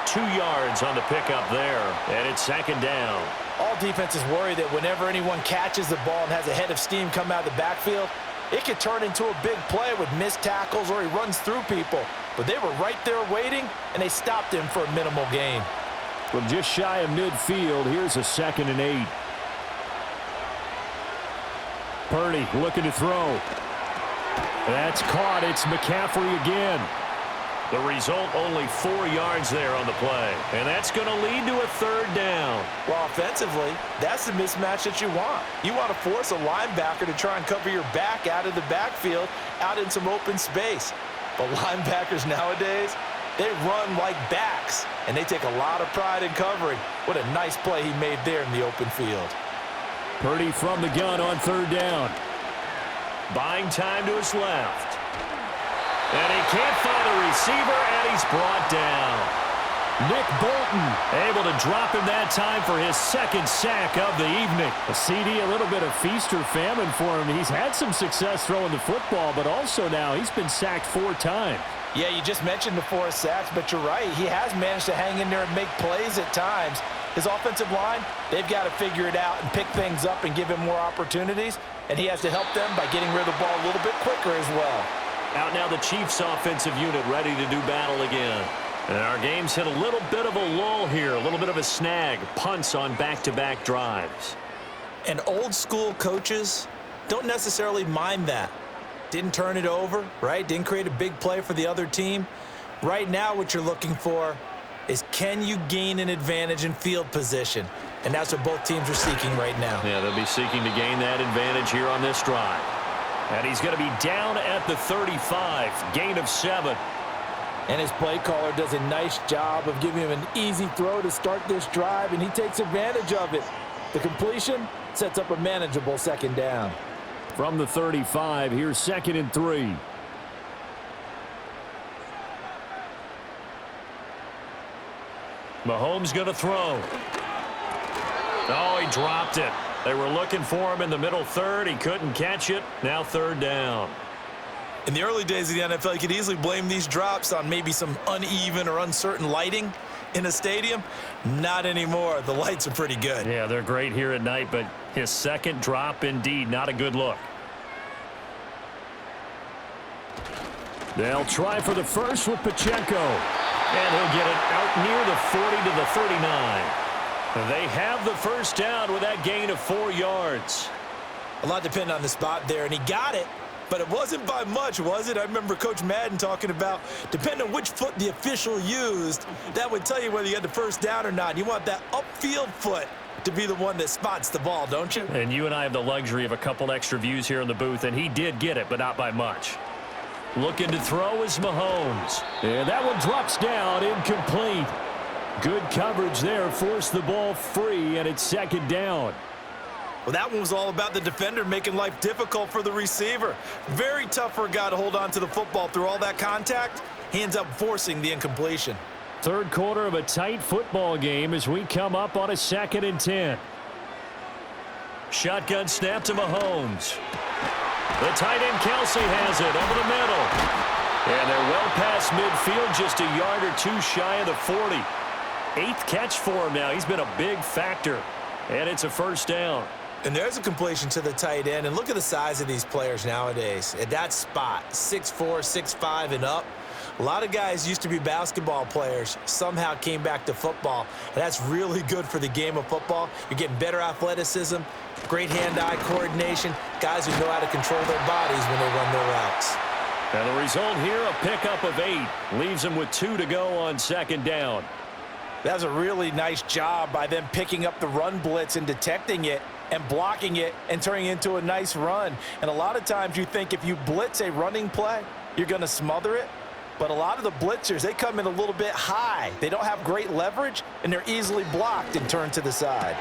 2 yards on the pickup there, and it's 2nd down. All defenses worry that whenever anyone catches the ball and has a head of steam come out of the backfield, it could turn into a big play with missed tackles or he runs through people. But they were right there waiting, and they stopped him for a minimal gain. From just shy of midfield, here's a 2nd and 8. Purdy looking to throw. That's caught. It's McCaffrey again. The result, only 4 yards there on the play. And that's going to lead to a 3rd down. Well, offensively, that's the mismatch that you want. You want to force a linebacker to try and cover your back out of the backfield, out in some open space. But linebackers nowadays, they run like backs, and they take a lot of pride in covering. What a nice play he made there in the open field. Purdy from the gun on 3rd down. Buying time to his left. And he can't find a receiver, and he's brought down. Nick Bolton able to drop him that time for his 2nd sack of the evening. A CD, a little bit of feast or famine for him. He's had some success throwing the football, but also now he's been sacked 4 times. Yeah, you just mentioned the 4 sacks, but you're right. He has managed to hang in there and make plays at times. His offensive line, they've got to figure it out and pick things up and give him more opportunities, and he has to help them by getting rid of the ball a little bit quicker as well. Out now the Chiefs offensive unit ready to do battle again. And our game's hit a little bit of a lull here, a little bit of a snag. Punts on back-to-back drives. And old school coaches don't necessarily mind that. Didn't turn it over, right? Didn't create a big play for the other team. Right now what you're looking for is, can you gain an advantage in field position? And that's what both teams are seeking right now. Yeah, they'll be seeking to gain that advantage here on this drive. And he's going to be down at the 35, gain of 7. And his play caller does a nice job of giving him an easy throw to start this drive, and he takes advantage of it. The completion sets up a manageable 2nd down. From the 35, here's 2nd and 3. Mahomes going to throw. Oh, he dropped it. They were looking for him in the middle third. He couldn't catch it. Now third down. In the early days of the NFL, you could easily blame these drops on maybe some uneven or uncertain lighting in a stadium. Not anymore. The lights are pretty good. Yeah, they're great here at night, but his second drop, indeed, not a good look. They'll try for the first with Pacheco. And he'll get it out near the 40 to the 39. They have the first down with that gain of 4 yards. A lot depended on the spot there, and he got it, but it wasn't by much, was it? I remember Coach Madden talking about, depending on which foot the official used, that would tell you whether you had the first down or not. You want that upfield foot to be the one that spots the ball, don't you? And you and I have the luxury of a couple extra views here in the booth, and he did get it, but not by much. Looking to throw is Mahomes. And that one drops down, incomplete. Good coverage there, forced the ball free, and it's second down. Well, that one was all about the defender making life difficult for the receiver. Very tough for a guy to hold on to the football through all that contact. He ends up forcing the incompletion. Third quarter of a tight football game as we come up on a 2nd and 10. Shotgun snap to Mahomes. The tight end Kelsey has it over the middle. And they're well past midfield, just a yard or two shy of the 40. 8th catch for him now. He's been a big factor. And it's a first down. And there's a completion to the tight end. And look at the size of these players nowadays. At that spot, 6'4", 6'5", and up. A lot of guys used to be basketball players, somehow came back to football. And that's really good for the game of football. You're getting better athleticism, great hand-eye coordination, guys who know how to control their bodies when they run their routes. And the result here, a pickup of 8. Leaves them with 2 to go on second down. That was a really nice job by them picking up the run blitz and detecting it and blocking it and turning it into a nice run. And a lot of times you think if you blitz a running play, you're going to smother it. But a lot of the blitzers, they come in a little bit high. They don't have great leverage, and they're easily blocked and turned to the side.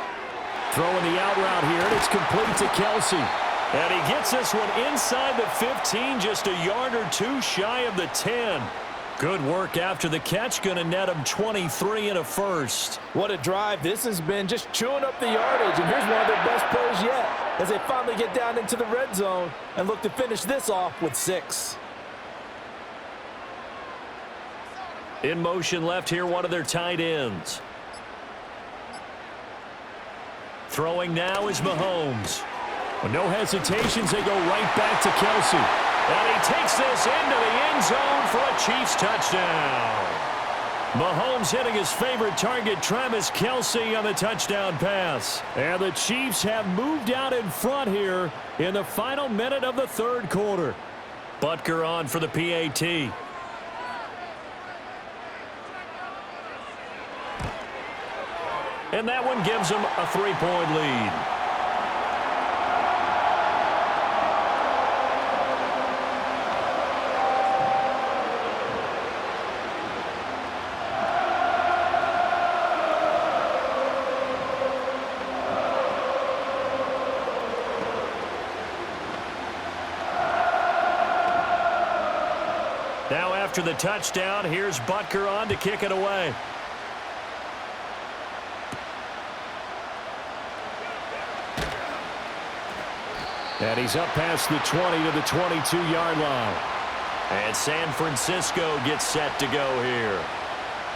Throwing the out route here, and it's complete to Kelsey. And he gets this one inside the 15, just a yard or two shy of the 10. Good work after the catch, going to net him 23 and a first. What a drive this has been, just chewing up the yardage. And here's one of their best plays yet as they finally get down into the red zone and look to finish this off with 6. In motion left here, one of their tight ends. Throwing now is Mahomes. Well, no hesitations, they go right back to Kelsey. And he takes this into the end zone for a Chiefs touchdown. Mahomes hitting his favorite target, Travis Kelsey, on the touchdown pass. And the Chiefs have moved out in front here in the final minute of the third quarter. Butker on for the PAT. And that one gives them a 3-point lead. Now after the touchdown, here's Butker on to kick it away. And he's up past the 20 to the 22-yard line. And San Francisco gets set to go here.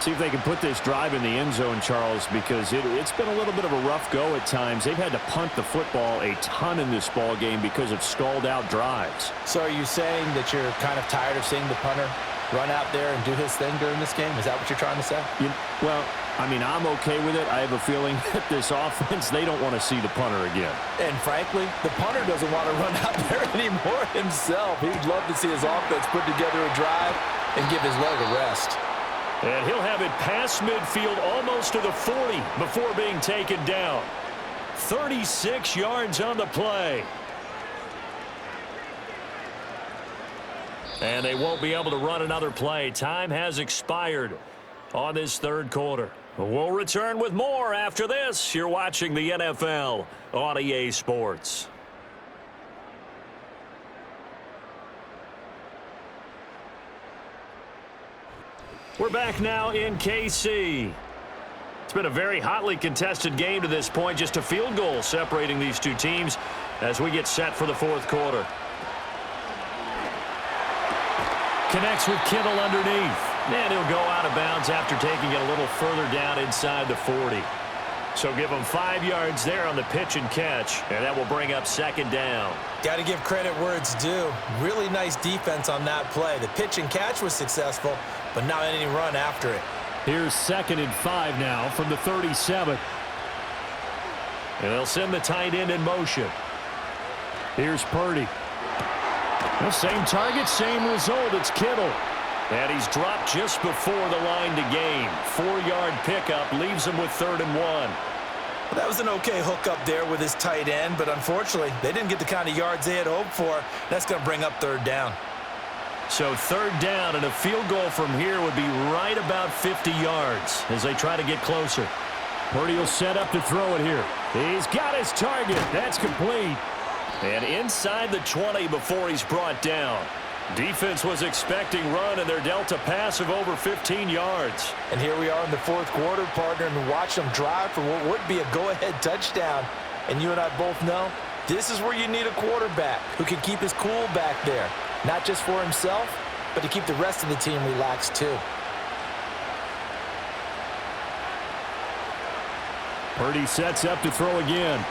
See if they can put this drive in the end zone, Charles, because it's been a little bit of a rough go at times. They've had to punt the football a ton in this ball game because of stalled-out drives. So are you saying that you're kind of tired of seeing the punter run out there and do his thing during this game? Is that what you're trying to say? Well, I mean, I'm okay with it. I have a feeling that this offense, they don't want to see the punter again. And frankly, the punter doesn't want to run out there anymore himself. He'd love to see his offense put together a drive and give his leg a rest. And he'll have it past midfield almost to the 40 before being taken down. 36 yards on the play. And they won't be able to run another play. Time has expired on this third quarter. We'll return with more after this. You're watching the NFL on EA Sports. We're back now in KC. been a very hotly contested game to this point. Just a field goal separating these two teams as we get set for the fourth quarter. Connects with Kittle underneath. And he'll go out of bounds after taking it a little further down inside the 40. So give him 5 yards there on the pitch and catch, and that will bring up second down. Got to give credit where it's due. Really nice defense on that play. The pitch and catch was successful, but not any run after it. Here's 2nd and 5 now from the 37. And they'll send the tight end in motion. Here's Purdy. The same target, same result. It's Kittle. And he's dropped just before the line to gain. 4-yard pickup leaves him with 3rd and 1. Well, that was an okay hookup there with his tight end, but unfortunately, they didn't get the kind of yards they had hoped for. That's going to bring up 3rd down. So 3rd down, and a field goal from here would be right about 50 yards as they try to get closer. Purdy will set up to throw it here. He's got his target. That's complete. And inside the 20 before he's brought down. Defense was expecting run, and they're dealt a pass of over 15 yards. And here we are in the fourth quarter, partner, and watch them drive for what would be a go-ahead touchdown. And you and I both know this is where you need a quarterback who can keep his cool back there. Not just for himself, but to keep the rest of the team relaxed too. Purdy sets up to throw again.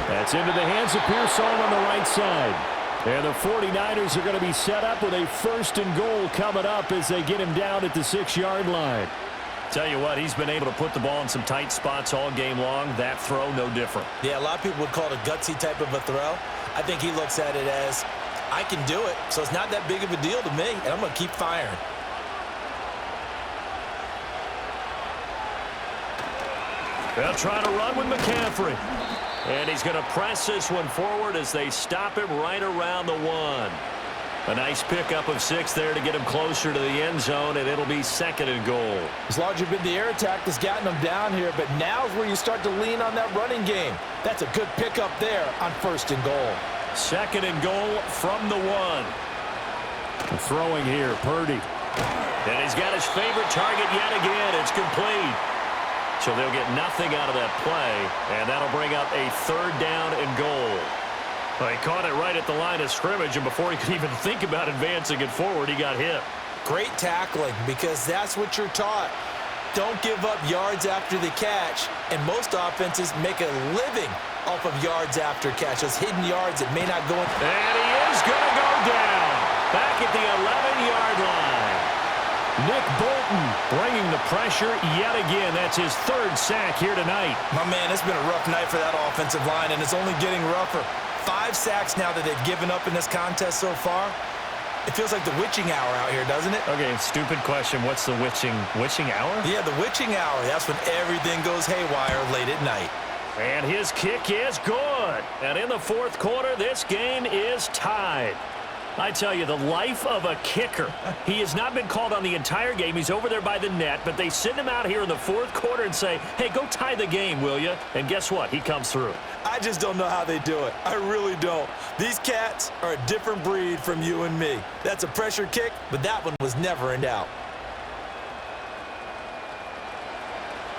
That's into the hands of Pearson on the right side. And the 49ers are going to be set up with a 1st and goal coming up as they get him down at the 6-yard line. Tell you what, he's been able to put the ball in some tight spots all game long. That throw, no different. Yeah, a lot of people would call it a gutsy type of a throw. I think he looks at it as, I can do it, so it's not that big of a deal to me, and I'm going to keep firing. They'll try to run with McCaffrey. And he's going to press this one forward as they stop him right around the 1. A nice pickup of 6 there to get him closer to the end zone, and it'll be 2nd and goal. It's largely been the air attack that's gotten them down here, but now's where you start to lean on that running game. That's a good pickup there on 1st and goal. 2nd and goal from the 1. Throwing here, Purdy. And he's got his favorite target yet again. It's complete. So they'll get nothing out of that play, and that'll bring up a 3rd down and goal. Well, he caught it right at the line of scrimmage, and before he could even think about advancing it forward, he got hit. Great tackling, because that's what you're taught. Don't give up yards after the catch, and most offenses make a living off of yards after catch, those hidden yards that may not go in. And he is going to go down back at the 11-yard line. Nick Bolton bringing the pressure yet again. That's his 3rd sack here tonight. My man, it's been a rough night for that offensive line, and it's only getting rougher. 5 sacks now that they've given up in this contest so far. It feels like the witching hour out here, doesn't it? Okay, stupid question. What's the witching hour? Yeah, the witching hour. That's when everything goes haywire late at night. And his kick is good. And in the fourth quarter, this game is tied. I tell you, the life of a kicker. He has not been called on the entire game. He's over there by the net, but they send him out here in the fourth quarter and say, hey, go tie the game, will you? And guess what? He comes through. I just don't know how they do it. I really don't. These cats are a different breed from you and me. That's a pressure kick, but that one was never in doubt.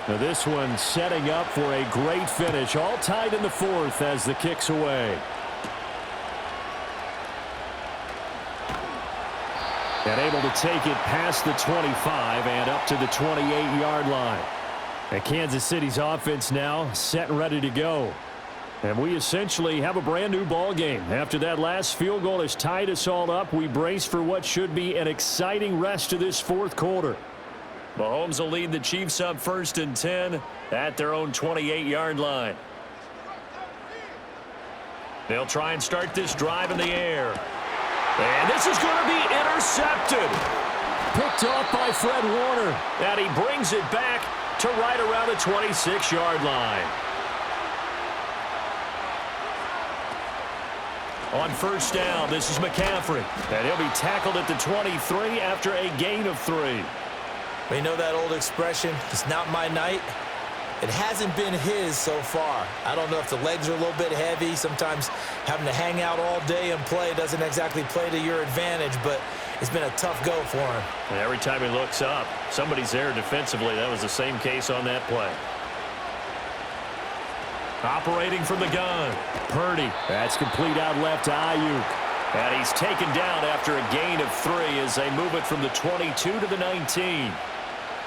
Now this one setting up for a great finish. All tied in the fourth as the kick's away. And able to take it past the 25 and up to the 28-yard line. And Kansas City's offense now set and ready to go. And we essentially have a brand new ball game. After that last field goal has tied us all up, we brace for what should be an exciting rest of this fourth quarter. Mahomes will lead the Chiefs up 1st and 10 at their own 28-yard line. They'll try and start this drive in the air. And this is going to be intercepted. Picked off by Fred Warner. And he brings it back to right around the 26-yard line. On 1st down, this is McCaffrey. And he'll be tackled at the 23 after a gain of 3. We know that old expression, it's not my night. It hasn't been his so far. I don't know if the legs are a little bit heavy. Sometimes having to hang out all day and play doesn't exactly play to your advantage, but it's been a tough go for him. And every time he looks up, somebody's there defensively. That was the same case on that play. Operating from the gun, Purdy. That's complete out left to Ayuk. And he's taken down after a gain of 3 as they move it from the 22 to the 19.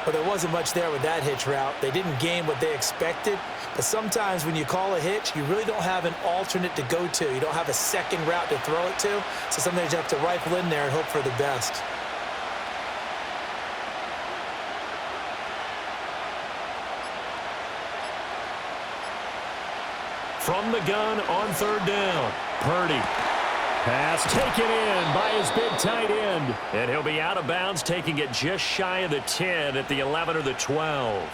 Well, there wasn't much there with that hitch route. They didn't gain what they expected. But sometimes when you call a hitch, you really don't have an alternate to go to. You don't have a second route to throw it to. So sometimes you have to rifle in there and hope for the best. From the gun on 3rd down, Purdy. Pass taken in by his big tight end. And he'll be out of bounds, taking it just shy of the 10 at the 11 or the 12.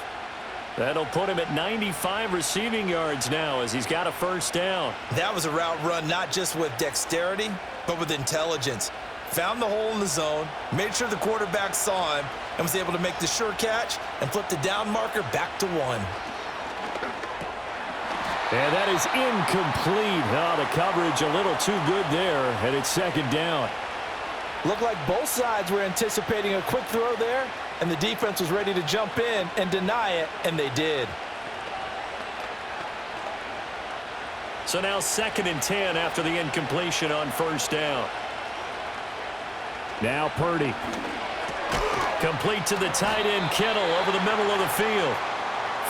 That'll put him at 95 receiving yards now as he's got a 1st down. That was a route run not just with dexterity, but with intelligence. Found the hole in the zone, made sure the quarterback saw him, and was able to make the sure catch and flip the down marker back to 1. And that is incomplete. Oh, the coverage a little too good there, and it's 2nd down. Looked like both sides were anticipating a quick throw there, and the defense was ready to jump in and deny it, and they did. So now 2nd and 10 after the incompletion on 1st down. Now Purdy. Complete to the tight end, Kittle, over the middle of the field.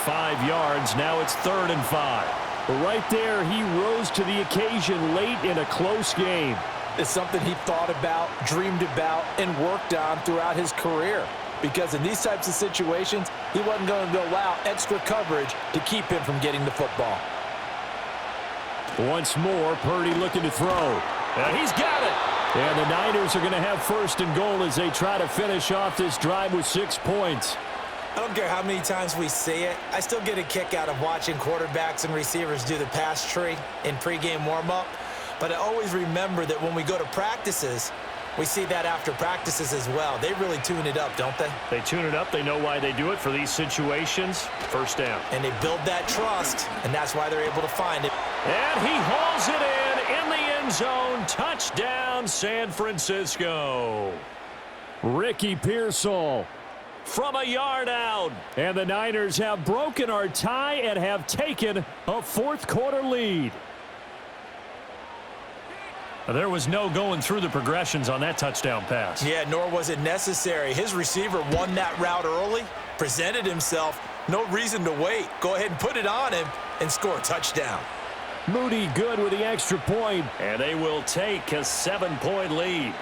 5 yards, now it's 3rd and 5. Right there, he rose to the occasion late in a close game. It's something he thought about, dreamed about, and worked on throughout his career. Because in these types of situations, he wasn't going to allow extra coverage to keep him from getting the football. Once more, Purdy looking to throw. And he's got it. And the Niners are going to have 1st and goal as they try to finish off this drive with 6 points. I don't care how many times we see it. I still get a kick out of watching quarterbacks and receivers do the pass tree in pregame warm-up. But I always remember that when we go to practices, we see that after practices as well. They really tune it up, don't they? They tune it up. They know why they do it for these situations. 1st down. And they build that trust, and that's why they're able to find it. And he hauls it in the end zone. Touchdown, San Francisco. Ricky Pearsall. From a yard out. And the Niners have broken our tie and have taken a 4th quarter lead. There was no going through the progressions on that touchdown pass. Yeah, nor was it necessary. His receiver won that route early, presented himself, no reason to wait. Go ahead and put it on him and score a touchdown. Moody good with the extra point. And they will take a 7-point lead.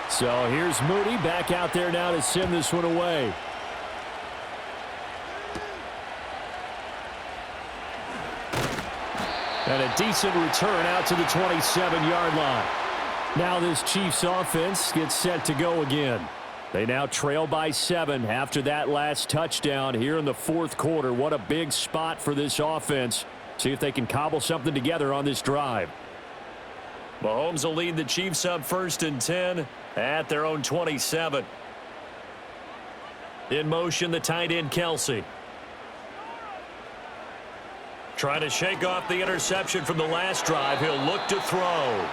So here's Moody back out there now to send this one away. And a decent return out to the 27-yard line. Now this Chiefs offense gets set to go again. They now trail by 7 after that last touchdown here in the 4th quarter. What a big spot for this offense. See if they can cobble something together on this drive. Mahomes will lead the Chiefs up 1st and 10 at their own 27. In motion, the tight end, Kelsey. Trying to shake off the interception from the last drive. He'll look to throw.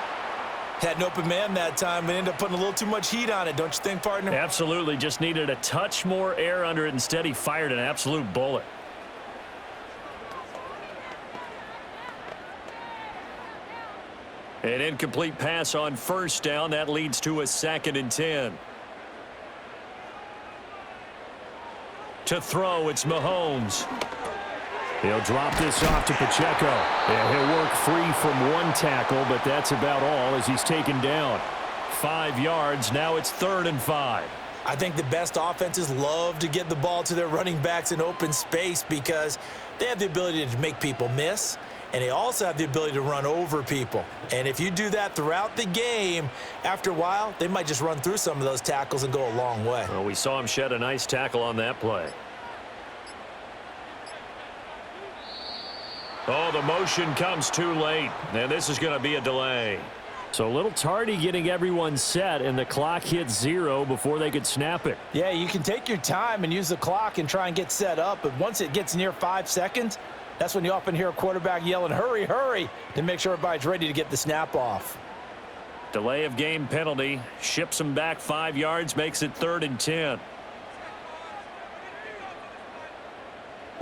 Had an open man that time, but ended up putting a little too much heat on it, don't you think, partner? Absolutely. Just needed a touch more air under it. Instead, he fired an absolute bullet. An incomplete pass on 1st down. That leads to a 2nd and 10. To throw, it's Mahomes. He'll drop this off to Pacheco. And he'll work free from 1 tackle, but that's about all as he's taken down. 5 yards. Now it's 3rd and 5. I think the best offenses love to get the ball to their running backs in open space because they have the ability to make people miss. and they also have the ability to run over people. And if you do that throughout the game, after a while, they might just run through some of those tackles and go a long way. Well, we saw him shed a nice tackle on that play. Oh, the motion comes too late, and this is going to be a delay. So a little tardy getting everyone set, and the clock hits 0 before they could snap it. Yeah, you can take your time and use the clock and try and get set up, but once it gets near 5 seconds, that's when you often hear a quarterback yelling, hurry, hurry, to make sure everybody's ready to get the snap off. Delay of game penalty, ships him back 5 yards, makes it 3rd and 10.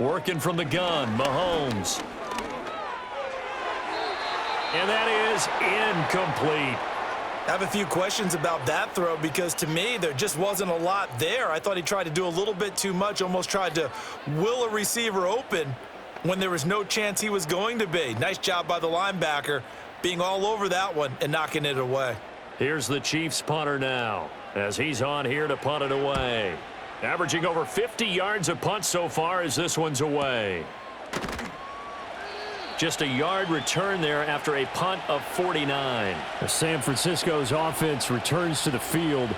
Working from the gun, Mahomes. And that is incomplete. I have a few questions about that throw because to me there just wasn't a lot there. I thought he tried to do a little bit too much, almost tried to will a receiver open when there was no chance he was going to be. Nice job by the linebacker being all over that one and knocking it away. Here's the Chiefs punter now as he's on here to punt it away. Averaging over 50 yards a punt so far as this one's away. Just a yard return there after a punt of 49. San Francisco's offense returns to the field.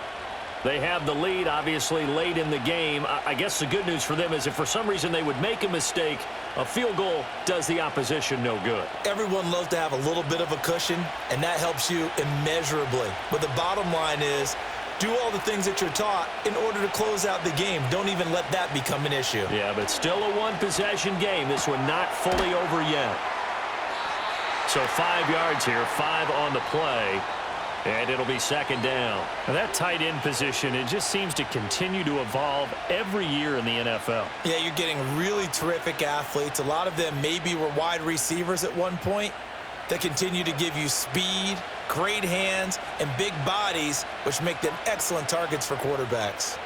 They have the lead, obviously, late in the game. I guess the good news for them is if for some reason they would make a mistake, a field goal does the opposition no good. Everyone loves to have a little bit of a cushion, and that helps you immeasurably. But the bottom line is, do all the things that you're taught in order to close out the game. Don't even let that become an issue. Yeah, but still a one-possession game. This one not fully over yet. So 5 yards here, 5 on the play, and it'll be 2nd down. Now that tight end position, it just seems to continue to evolve every year in the NFL. Yeah, you're getting really terrific athletes. A lot of them maybe were wide receivers at one point that continue to give you speed, great hands, and big bodies, which make them excellent targets for quarterbacks.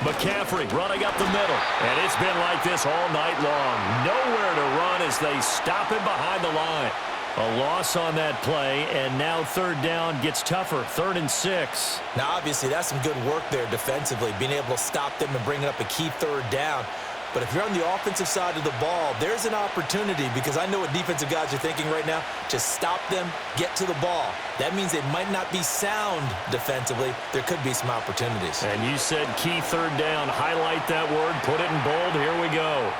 McCaffrey running up the middle, and it's been like this all night long. Nowhere to run as they stop him behind the line. A loss on that play, and now 3rd down gets tougher, 3rd and 6. Now, obviously, that's some good work there defensively, being able to stop them and bring up a key 3rd down. But if you're on the offensive side of the ball, there's an opportunity because I know what defensive guys are thinking right now. Just stop them, get to the ball. That means they might not be sound defensively. There could be some opportunities. And you said key 3rd down. Highlight that word. Put it in bold. Here we go.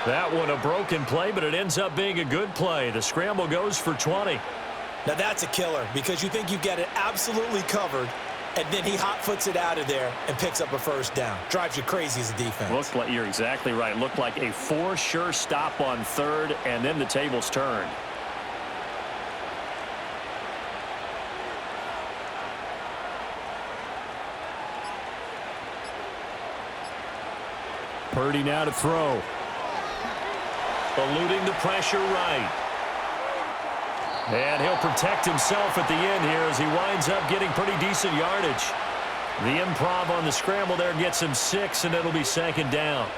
That one a broken play, but it ends up being a good play. The scramble goes for 20. Now that's a killer because you think you get it absolutely covered, and then he hot-foots it out of there and picks up a 1st down. Drives you crazy as a defense. Looked like, you're exactly right. Looked like a for sure stop on 3rd, and then the tables turned. Purdy now to throw. Eluding the pressure right. And he'll protect himself at the end here as he winds up getting pretty decent yardage. The improv on the scramble there gets him 6, and it'll be 2nd down.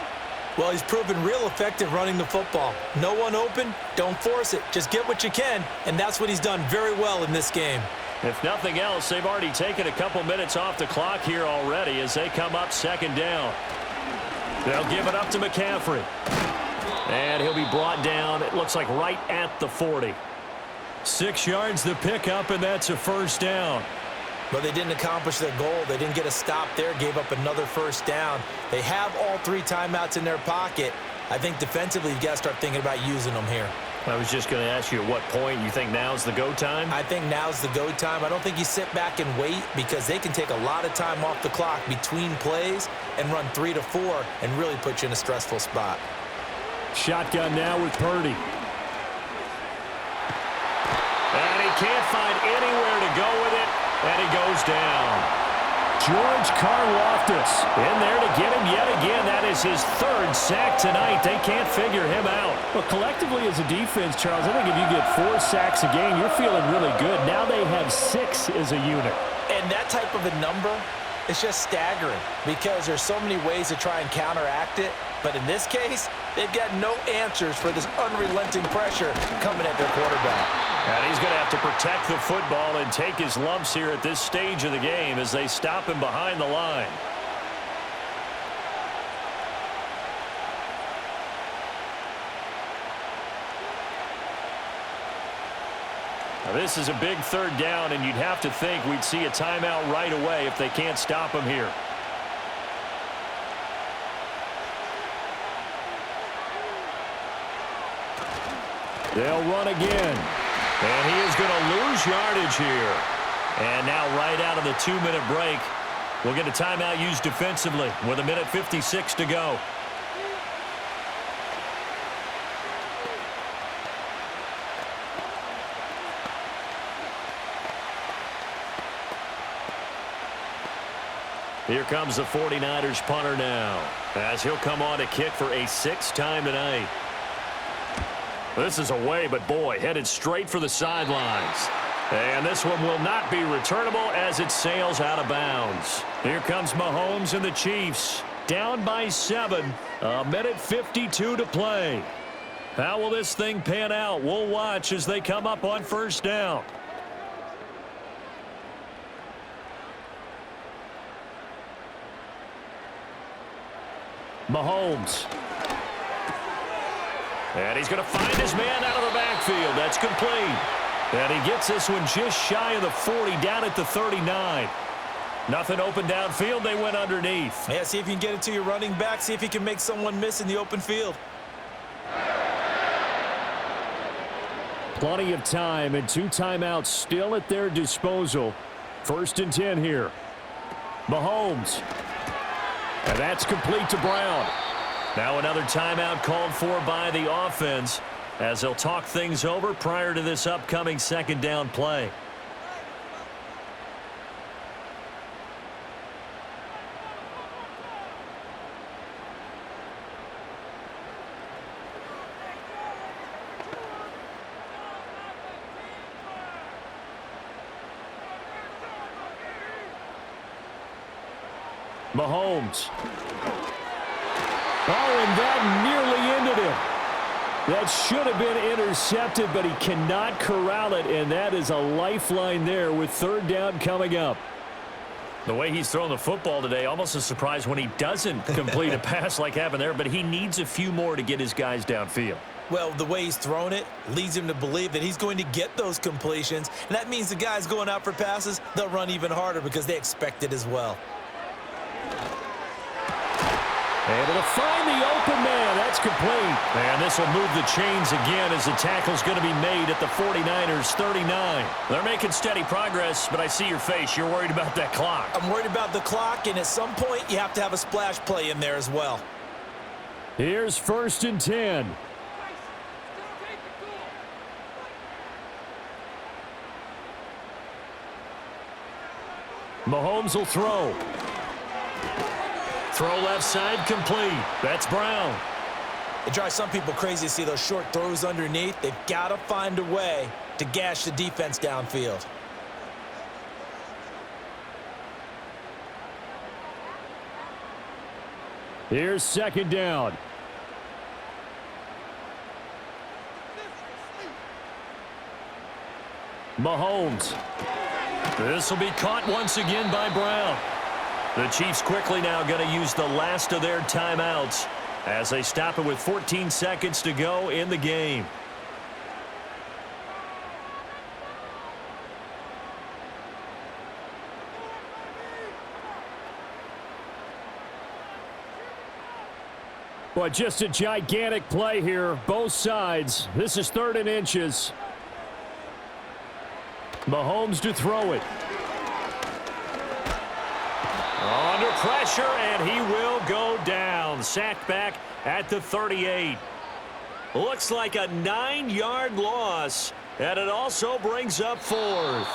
Well, he's proven real effective running the football. No one open, don't force it. Just get what you can, and that's what he's done very well in this game. If nothing else, they've already taken a couple minutes off the clock here already as they come up 2nd down. They'll give it up to McCaffrey. And he'll be brought down, it looks like right at the 40. 6 yards the pickup, and that's a 1st down. But they didn't accomplish their goal. They didn't get a stop there, gave up another 1st down. They have all 3 timeouts in their pocket. I think defensively you've got to start thinking about using them here. I was just going to ask you at what point you think now's the go time? I think now's the go time. I don't think you sit back and wait because they can take a lot of time off the clock between plays and run 3 to 4 and really put you in a stressful spot. Shotgun now with Purdy. And he can't find anywhere to go with it, and he goes down. George Karlaftis in there to get him yet again. That is his 3rd sack tonight. They can't figure him out. Well, collectively as a defense, Charles, I think if you get 4 sacks a game, you're feeling really good. Now they have 6 as a unit. And that type of a number is just staggering because there's so many ways to try and counteract it. But in this case, they've got no answers for this unrelenting pressure coming at their quarterback. And he's going to have to protect the football and take his lumps here at this stage of the game as they stop him behind the line. This is a big third down, and you'd have to think we'd see a timeout right away if they can't stop him here. They'll run again. And he is going to lose yardage here. And now right out of the 2-minute break, we'll get a timeout used defensively with 1:56 to go. Here comes the 49ers punter now, as he'll come on to kick for a 6th time tonight. This is away, but boy, headed straight for the sidelines. And this one will not be returnable as it sails out of bounds. Here comes Mahomes and the Chiefs, down by 7, 1:52 to play. How will this thing pan out? We'll watch as they come up on first down. Mahomes. And he's going to find his man out of the backfield. That's complete. And he gets this one just shy of the 40, down at the 39. Nothing open downfield. They went underneath. Yeah, see if you can get it to your running back. See if you can make someone miss in the open field. Plenty of time and 2 timeouts still at their disposal. 1st and 10 here. Mahomes. And that's complete to Brown. Now another timeout called for by the offense as they'll talk things over prior to this upcoming 2nd down play. Mahomes. Oh, and that nearly ended it. That should have been intercepted, but he cannot corral it, and that is a lifeline there with 3rd down coming up. The way he's throwing the football today, almost a surprise when he doesn't complete a pass like happened there, but he needs a few more to get his guys downfield. Well, the way he's thrown it leads him to believe that he's going to get those completions, and that means the guys going out for passes, they'll run even harder because they expect it as well. Able to find the open man. That's complete. And this will move the chains again as the tackle's going to be made at the 49ers 39. They're making steady progress, but I see your face. You're worried about that clock. I'm worried about the clock, and at some point you have to have a splash play in there as well. Here's 1st and 10. Mahomes will throw. Throw left side complete. That's Brown. It drives some people crazy to see those short throws underneath. They've got to find a way to gash the defense downfield. Here's 2nd down. Mahomes. This will be caught once again by Brown. The Chiefs quickly now going to use the last of their timeouts as they stop it with 14 seconds to go in the game. But just a gigantic play here, both sides. This is 3rd and inches. Mahomes to throw it. Under pressure, and he will go down. Sacked back at the 38. Looks like a 9-yard loss, and it also brings up 4th.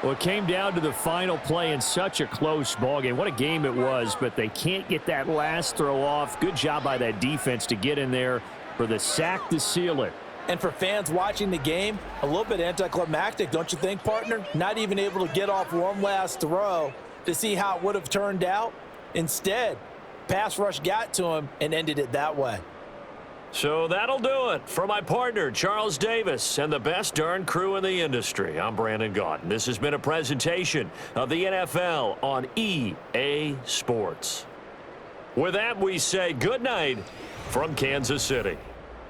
Well, it came down to the final play in such a close ballgame. What a game it was, but they can't get that last throw off. Good job by that defense to get in there for the sack to seal it. And for fans watching the game, a little bit anticlimactic, don't you think, partner? Not even able to get off one last throw to see how it would have turned out. Instead, pass rush got to him and ended it that way. So that'll do it for my partner, Charles Davis, and the best darn crew in the industry. I'm Brandon Gaudin. This has been a presentation of the NFL on EA Sports. With that, we say good night from Kansas City.